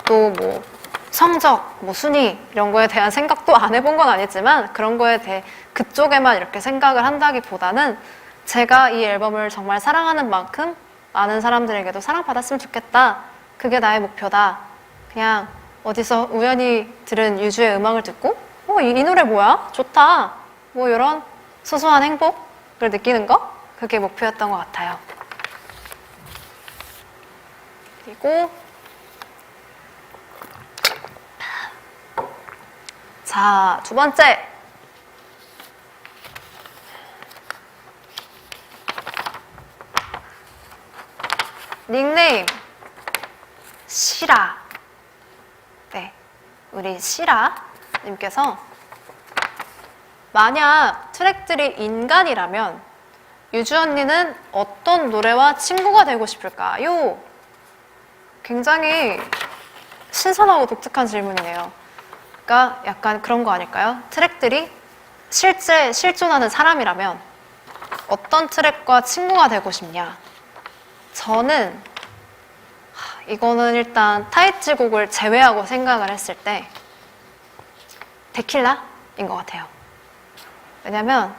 또 뭐 성적, 뭐 순위 이런 거에 대한 생각도 안 해본 건 아니지만 그런 거에 대해 그쪽에만 이렇게 생각을 한다기보다는 제가 이 앨범을 정말 사랑하는 만큼 많은 사람들에게도 사랑받았으면 좋겠다. 그게 나의 목표다. 그냥 어디서 우연히 들은 유주의 음악을 듣고 이 노래 뭐야? 좋다. 뭐 이런 소소한 행복을 느끼는 거? 그게 목표였던 것 같아요. 그리고 자, 두 번째. 닉네임 시라. 네, 우리 시라 님께서 만약 트랙들이 인간이라면 유주 언니는 어떤 노래와 친구가 되고 싶을까요? 굉장히 신선하고 독특한 질문이네요. 그러니까 약간 그런 거 아닐까요? 트랙들이 실제 실존하는 사람이라면 어떤 트랙과 친구가 되고 싶냐? 저는 이거는 일단 타이틀곡을 제외하고 생각을 했을 때 데킬라인 것 같아요. 왜냐면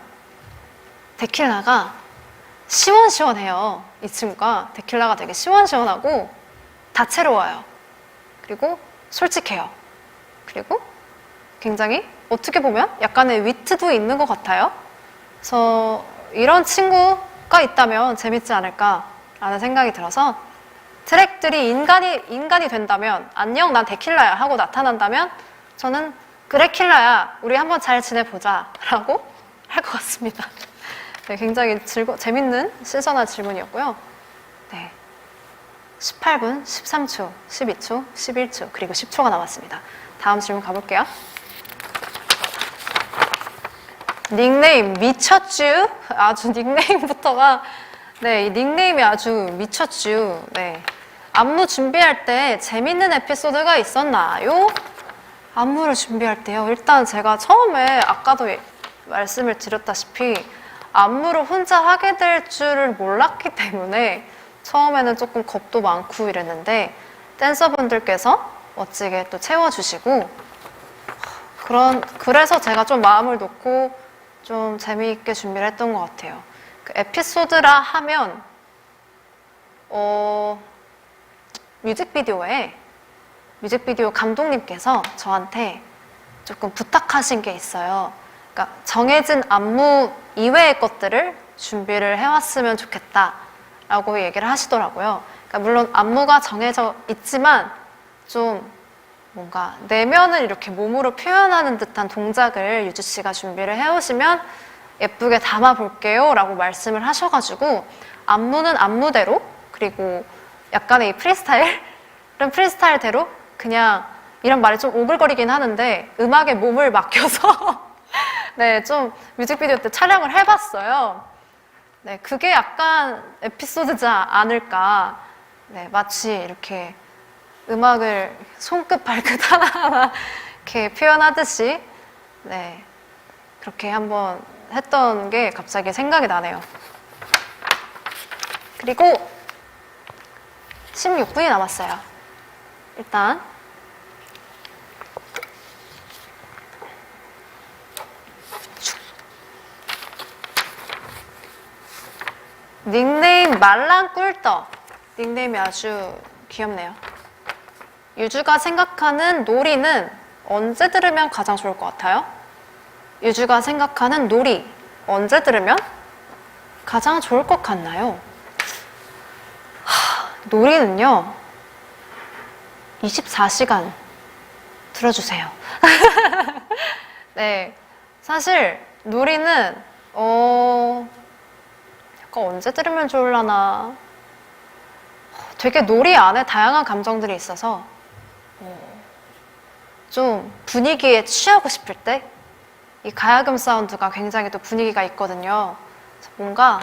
데킬라가 시원시원해요. 이 친구가 데킬라가 되게 시원시원하고 다채로워요. 그리고 솔직해요. 그리고 굉장히 어떻게 보면 약간의 위트도 있는 것 같아요. 그래서 이런 친구가 있다면 재밌지 않을까라는 생각이 들어서 트랙들이 인간이 된다면 안녕 난 데킬라야 하고 나타난다면 저는 그래 킬라야 우리 한번 잘 지내보자 라고 할 것 같습니다. 네, 굉장히 재밌는 신선한 질문이었고요. 네, 18분, 13초, 12초, 11초 그리고 10초가 남았습니다. 다음 질문 가볼게요. 닉네임 미쳤쥬? 아주 닉네임부터가 네, 이 닉네임이 아주 미쳤쥬. 네. 안무 준비할 때 재밌는 에피소드가 있었나요? 안무를 준비할 때요. 일단 제가 처음에 아까도 말씀을 드렸다시피 안무를 혼자 하게 될 줄을 몰랐기 때문에 처음에는 조금 겁도 많고 이랬는데 댄서분들께서 멋지게 또 채워주시고 그래서 제가 좀 마음을 놓고 좀 재미있게 준비를 했던 것 같아요. 그 에피소드라 하면 뮤직비디오 감독님께서 저한테 조금 부탁하신 게 있어요. 그러니까 정해진 안무 이외의 것들을 준비를 해왔으면 좋겠다라고 얘기를 하시더라고요. 그러니까 물론 안무가 정해져 있지만 좀 뭔가 내면을 이렇게 몸으로 표현하는 듯한 동작을 유주 씨가 준비를 해오시면 예쁘게 담아볼게요 라고 말씀을 하셔가지고 안무는 안무대로 그리고 약간의 이 프리스타일은 프리스타일대로 그냥 이런 말이 좀 오글거리긴 하는데 음악에 몸을 맡겨서 네, 좀 뮤직비디오 때 촬영을 해봤어요. 네, 그게 약간 에피소드지 않을까. 네, 마치 이렇게 음악을 손끝 발끝 하나하나 이렇게 표현하듯이 네, 그렇게 한번 했던 게 갑자기 생각이 나네요. 그리고 16분이 남았어요. 일단 닉네임 말랑꿀떡 닉네임이 아주 귀엽네요. 유주가 생각하는 놀이는 언제 들으면 가장 좋을 것 같아요? 유주가 생각하는 놀이 언제 들으면 가장 좋을 것 같나요? 놀이는요 24시간 들어주세요. 네, 사실 놀이는 약간 언제 들으면 좋을라나 되게 놀이 안에 다양한 감정들이 있어서 좀 분위기에 취하고 싶을 때 이 가야금 사운드가 굉장히 또 분위기가 있거든요. 그래서 뭔가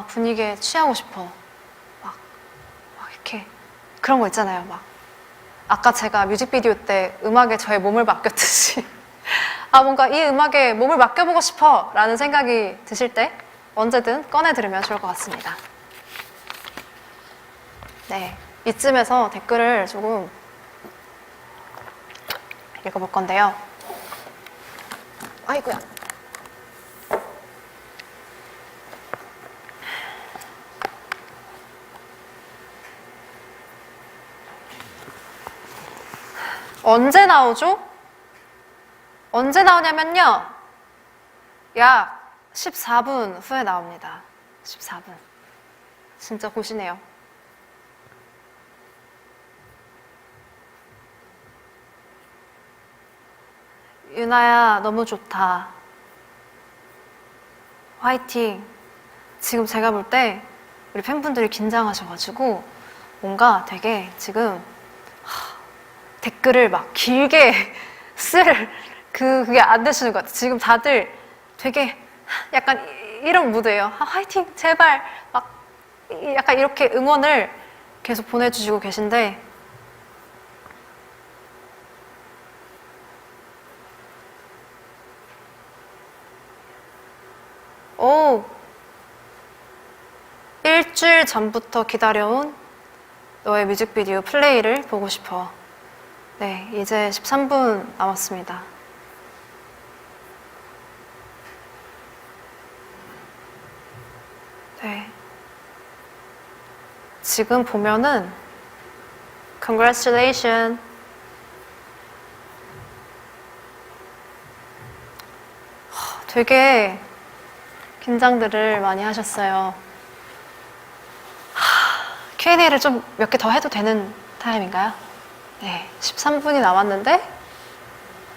분위기에 취하고 싶어 막 이렇게 그런 거 있잖아요. 막 아까 제가 뮤직비디오 때 음악에 저의 몸을 맡겼듯이 뭔가 이 음악에 몸을 맡겨보고 싶어 라는 생각이 드실 때 언제든 꺼내 들으면 좋을 것 같습니다. 네, 이쯤에서 댓글을 조금 읽어볼 건데요. 아이고야. 언제 나오죠? 언제 나오냐면요. 약 14분 후에 나옵니다. 14분. 진짜 보시네요. 유나야, 너무 좋다. 화이팅. 지금 제가 볼 때 우리 팬분들이 긴장하셔가지고 뭔가 되게 지금 댓글을 막 길게 쓸 그게 안 되시는 것 같아요. 지금 다들 되게 약간 이런 무드예요. 화이팅 제발 막 약간 이렇게 응원을 계속 보내주시고 계신데 오 일주일 전부터 기다려온 너의 뮤직비디오 플레이를 보고 싶어. 네, 이제 13분 남았습니다. 네. 지금 보면은 Congratulations. 되게 긴장들을 많이 하셨어요. Q&A를 좀 몇 개 더 해도 되는 타임인가요? 네, 13분이 남았는데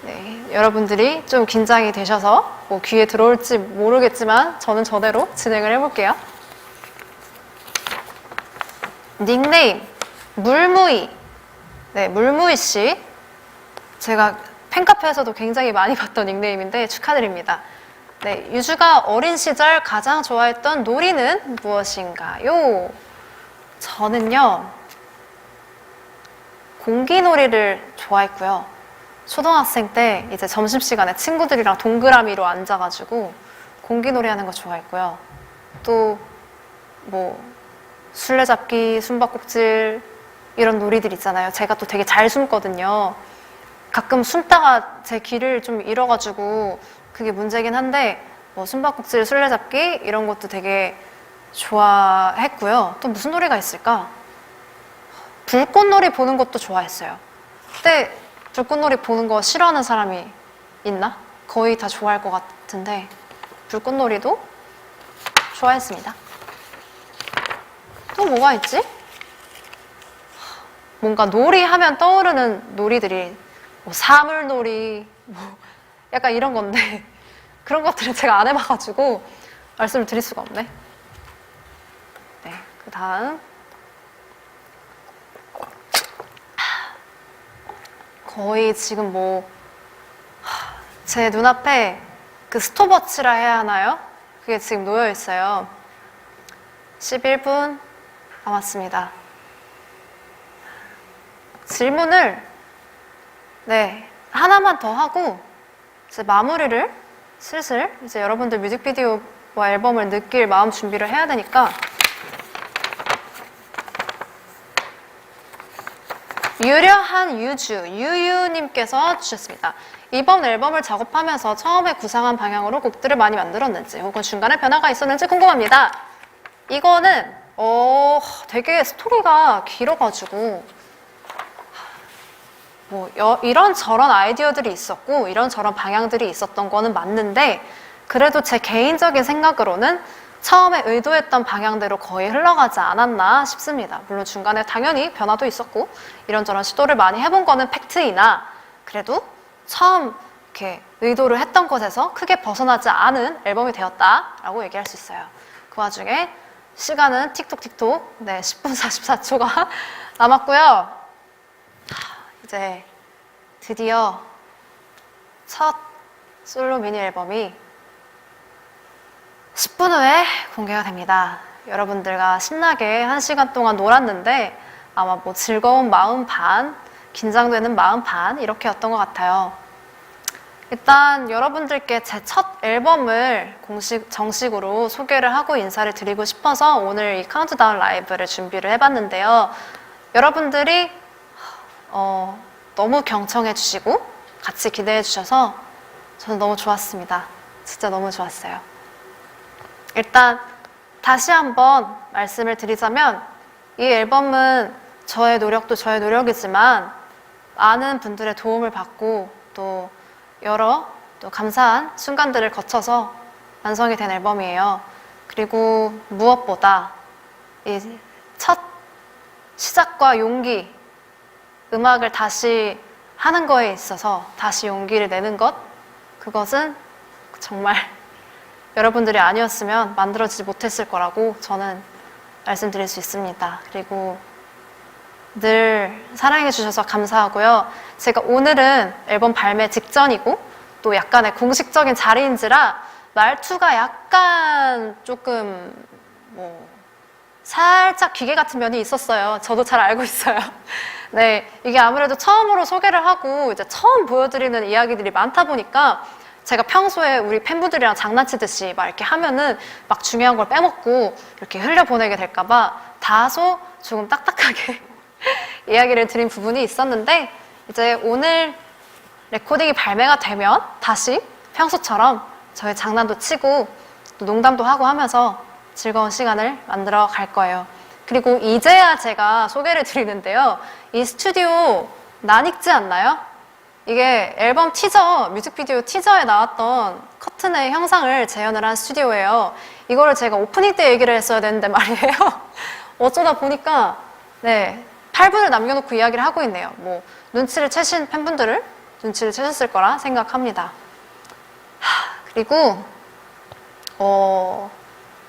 네, 여러분들이 좀 긴장이 되셔서 뭐 귀에 들어올지 모르겠지만 저는 저대로 진행을 해볼게요. 닉네임 물무이. 네, 물무이 씨. 제가 팬카페에서도 굉장히 많이 봤던 닉네임인데 축하드립니다. 네, 유주가 어린 시절 가장 좋아했던 놀이는 무엇인가요? 저는요, 공기놀이를 좋아했고요. 초등학생 때 이제 점심시간에 친구들이랑 동그라미로 앉아가지고 공기놀이 하는 거 좋아했고요. 또 뭐 술래잡기, 숨바꼭질 이런 놀이들 있잖아요. 제가 또 되게 잘 숨거든요. 가끔 숨다가 제 길을 좀 잃어가지고 그게 문제긴 한데 뭐 숨바꼭질, 술래잡기 이런 것도 되게 좋아했고요. 또 무슨 놀이가 있을까? 불꽃놀이 보는 것도 좋아했어요. 그때 불꽃놀이 보는 거 싫어하는 사람이 있나? 거의 다 좋아할 것 같은데 불꽃놀이도 좋아했습니다. 또 뭐가 있지? 뭔가 놀이 하면 떠오르는 놀이들이 뭐 사물놀이 뭐 약간 이런 건데 그런 것들은 제가 안 해봐가지고 말씀을 드릴 수가 없네. 네, 그 다음 거의 지금 뭐 제 눈앞에 그 스톱워치라 해야 하나요? 그게 지금 놓여 있어요. 11분 남았습니다. 질문을 네, 하나만 더 하고 이제 마무리를 슬슬 이제 여러분들 뮤직비디오와 앨범을 느낄 마음 준비를 해야 되니까 유려한 유주, 유유님께서 주셨습니다. 이번 앨범을 작업하면서 처음에 구상한 방향으로 곡들을 많이 만들었는지 혹은 중간에 변화가 있었는지 궁금합니다. 이거는 되게 스토리가 길어가지고 뭐 이런저런 아이디어들이 있었고 이런저런 방향들이 있었던 거는 맞는데 그래도 제 개인적인 생각으로는 처음에 의도했던 방향대로 거의 흘러가지 않았나 싶습니다. 물론 중간에 당연히 변화도 있었고 이런저런 시도를 많이 해본 거는 팩트이나 그래도 처음 이렇게 의도를 했던 것에서 크게 벗어나지 않은 앨범이 되었다라고 얘기할 수 있어요. 그 와중에 시간은 틱톡틱톡 네 10분 44초가 남았고요. 이제 드디어 첫 솔로 미니 앨범이 10분 후에 공개가 됩니다. 여러분들과 신나게 1시간 동안 놀았는데 아마 뭐 즐거운 마음 반, 긴장되는 마음 반 이렇게였던 것 같아요. 일단 여러분들께 제 첫 앨범을 정식으로 소개를 하고 인사를 드리고 싶어서 오늘 이 카운트다운 라이브를 준비를 해봤는데요. 여러분들이 너무 경청해 주시고 같이 기대해 주셔서 저는 너무 좋았습니다. 진짜 너무 좋았어요. 일단 다시 한번 말씀을 드리자면 이 앨범은 저의 노력도 저의 노력이지만 많은 분들의 도움을 받고 또 여러 또 감사한 순간들을 거쳐서 완성이 된 앨범이에요. 그리고 무엇보다 이 첫 시작과 용기, 음악을 다시 하는 거에 있어서 다시 용기를 내는 것, 그것은 정말 여러분들이 아니었으면 만들어지지 못했을 거라고 저는 말씀드릴 수 있습니다. 그리고 늘 사랑해 주셔서 감사하고요. 제가 오늘은 앨범 발매 직전이고 또 약간의 공식적인 자리인지라 말투가 약간 조금 뭐 살짝 기계 같은 면이 있었어요. 저도 잘 알고 있어요. 네, 이게 아무래도 처음으로 소개를 하고 이제 처음 보여드리는 이야기들이 많다 보니까 제가 평소에 우리 팬분들이랑 장난치듯이 막 이렇게 하면은 막 중요한 걸 빼먹고 이렇게 흘려보내게 될까봐 다소 조금 딱딱하게 이야기를 드린 부분이 있었는데 이제 오늘 레코딩이 발매가 되면 다시 평소처럼 저희 장난도 치고 또 농담도 하고 하면서 즐거운 시간을 만들어 갈 거예요. 그리고 이제야 제가 소개를 드리는데요. 이 스튜디오 낯익지 않나요? 이게 앨범 티저, 뮤직비디오 티저에 나왔던 커튼의 형상을 재현을 한 스튜디오예요. 이거를 제가 오프닝 때 얘기를 했어야 되는데 말이에요. 어쩌다 보니까 네 8분을 남겨놓고 이야기를 하고 있네요. 뭐 눈치를 채신 팬분들을 눈치를 채셨을 거라 생각합니다. 그리고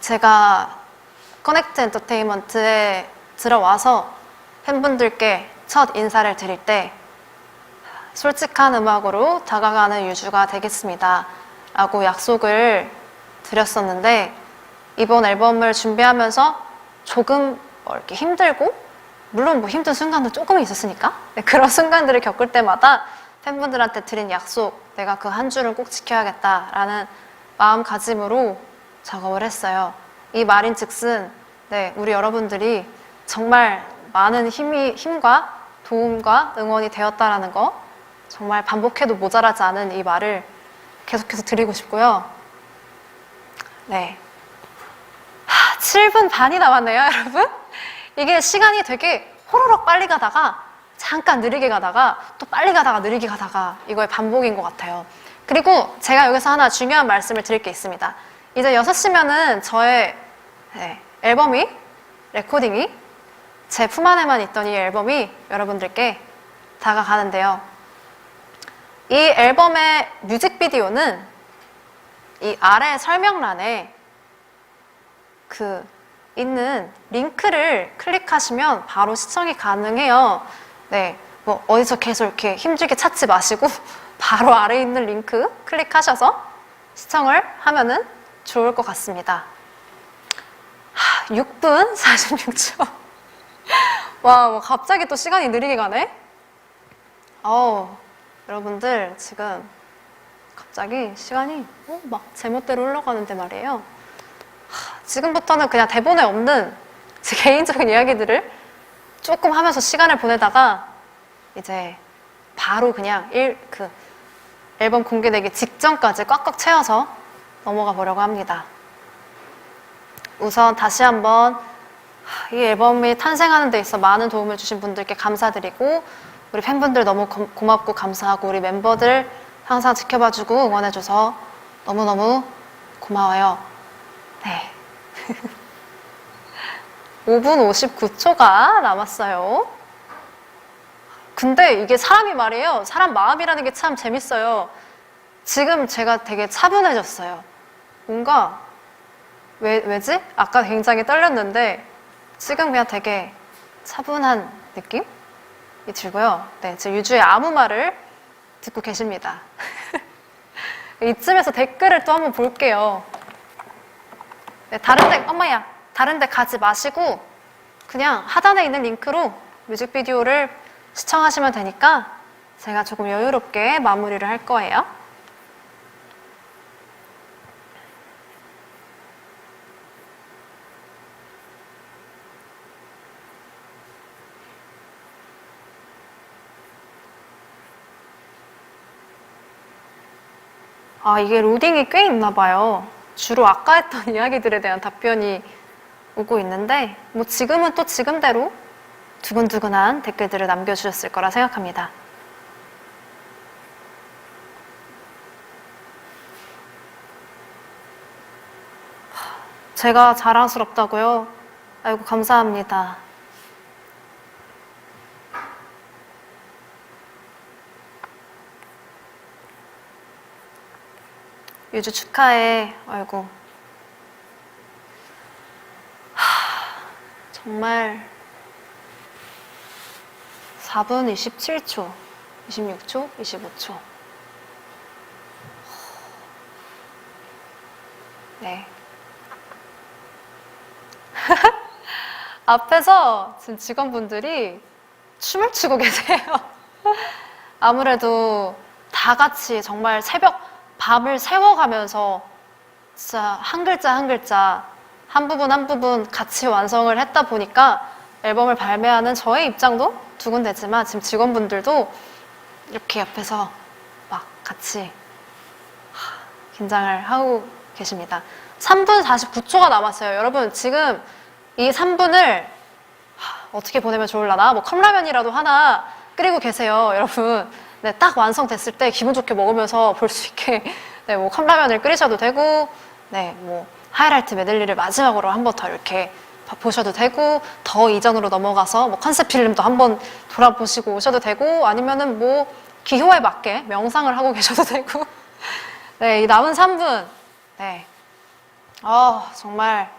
제가 커넥트 엔터테인먼트에 들어와서 팬분들께 첫 인사를 드릴 때 솔직한 음악으로 다가가는 유주가 되겠습니다 라고 약속을 드렸었는데 이번 앨범을 준비하면서 조금 이렇게 힘들고 물론 뭐 힘든 순간도 조금 있었으니까 네, 그런 순간들을 겪을 때마다 팬분들한테 드린 약속 내가 그 한 줄은 꼭 지켜야겠다라는 마음가짐으로 작업을 했어요. 이 말인즉슨 네, 우리 여러분들이 정말 많은 힘과 도움과 응원이 되었다라는 거 정말 반복해도 모자라지 않은 이 말을 계속해서 드리고 싶고요. 네, 7분 반이 남았네요, 여러분. 이게 시간이 되게 호로록 빨리 가다가 잠깐 느리게 가다가 또 빨리 가다가 느리게 가다가 이거의 반복인 것 같아요. 그리고 제가 여기서 하나 중요한 말씀을 드릴 게 있습니다. 이제 6시면은 저의 앨범이 레코딩이 제 품 안에만 있던 이 앨범이 여러분들께 다가가는데요. 이 앨범의 뮤직비디오는 이 아래 설명란에 그 있는 링크를 클릭하시면 바로 시청이 가능해요. 네, 뭐 어디서 계속 이렇게 힘들게 찾지 마시고 바로 아래에 있는 링크 클릭하셔서 시청을 하면은 좋을 것 같습니다. 6분 46초. 와, 뭐 갑자기 또 시간이 느리게 가네? 여러분들 지금 갑자기 시간이 막 제멋대로 흘러가는데 말이에요. 지금부터는 그냥 대본에 없는 제 개인적인 이야기들을 조금 하면서 시간을 보내다가 이제 바로 그냥 앨범 공개되기 직전까지 꽉꽉 채워서 넘어가 보려고 합니다. 우선 다시 한번 이 앨범이 탄생하는 데 있어 많은 도움을 주신 분들께 감사드리고 우리 팬분들 너무 고맙고 감사하고 우리 멤버들 항상 지켜봐주고 응원해줘서 너무너무 고마워요. 네. 5분 59초가 남았어요. 근데 이게 사람이 말이에요. 사람 마음이라는 게 참 재밌어요. 지금 제가 되게 차분해졌어요. 뭔가 왜지? 아까 굉장히 떨렸는데 지금 그냥 되게 차분한 느낌이 들고요. 네, 제 유주의 아무 말을 듣고 계십니다. 이쯤에서 댓글을 또 한번 볼게요. 네, 다른 데 가지 마시고 그냥 하단에 있는 링크로 뮤직비디오를 시청하시면 되니까 제가 조금 여유롭게 마무리를 할 거예요. 이게 로딩이 꽤 있나 봐요. 주로 아까 했던 이야기들에 대한 답변이 오고 있는데 뭐 지금은 또 지금대로 두근두근한 댓글들을 남겨주셨을 거라 생각합니다. 제가 자랑스럽다고요? 아이고 감사합니다. 유주 축하해. 아이고. 정말 4분 27초, 26초, 25초. 네. 앞에서 지금 직원분들이 춤을 추고 계세요. 아무래도 다 같이 정말 새벽 밤을 새워가면서 진짜 한 글자 한 글자 한 부분 한 부분 같이 완성을 했다 보니까 앨범을 발매하는 저의 입장도 두근대지만 지금 직원분들도 이렇게 옆에서 막 같이 긴장을 하고 계십니다. 3분 49초가 남았어요. 여러분 지금 이 3분을 어떻게 보내면 좋을라나? 뭐 컵라면이라도 하나 끓이고 계세요, 여러분. 네, 딱 완성됐을 때 기분 좋게 먹으면서 볼 수 있게 네, 뭐 컵라면을 끓이셔도 되고, 네, 뭐 하이라이트 메들리를 마지막으로 한 번 더 이렇게 보셔도 되고, 더 이전으로 넘어가서 뭐 컨셉 필름도 한번 돌아보시고 오셔도 되고, 아니면은 뭐 기호에 맞게 명상을 하고 계셔도 되고, 네, 이 남은 3분, 네, 정말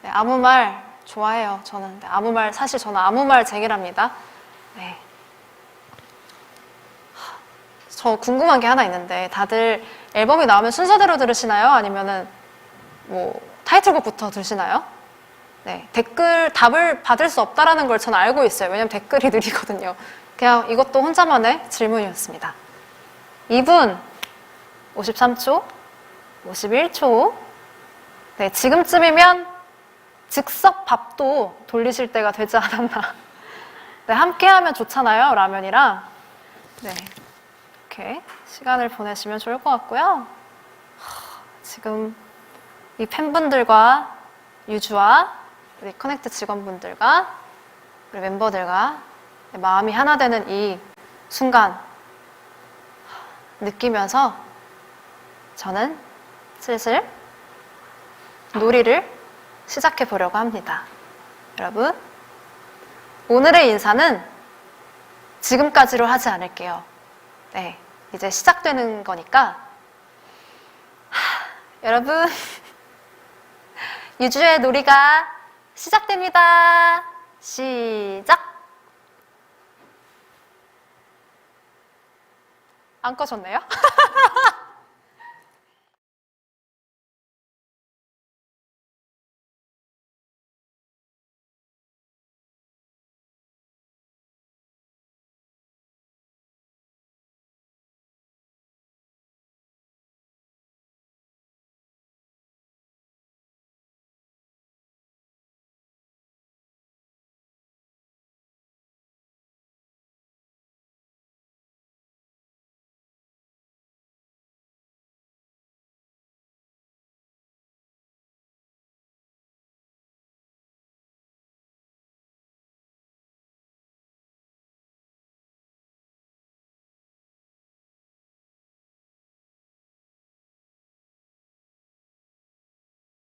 네, 아무 말 좋아해요. 저는 네, 아무 말 사실 저는 아무 말 쟁이랍니다. 네. 저 궁금한 게 하나 있는데 다들 앨범이 나오면 순서대로 들으시나요? 아니면은 뭐 타이틀곡부터 들으시나요? 네, 댓글 답을 받을 수 없다라는 걸 저는 알고 있어요. 왜냐면 댓글이 느리거든요. 그냥 이것도 혼자만의 질문이었습니다. 2분 53초, 51초. 네, 지금쯤이면 즉석 밥도 돌리실 때가 되지 않았나. 네, 함께 하면 좋잖아요, 라면이랑. 네, 이렇게 시간을 보내시면 좋을 것 같고요. 지금 이 팬분들과 유주와 우리 커넥트 직원분들과 우리 멤버들과 마음이 하나 되는 이 순간 느끼면서 저는 슬슬 놀이를 시작해 보려고 합니다. 여러분, 오늘의 인사는 지금까지로 하지 않을게요. 네, 이제 시작되는 거니까. 여러분, 유주의 놀이가 시작됩니다. 시작! 안 꺼졌네요?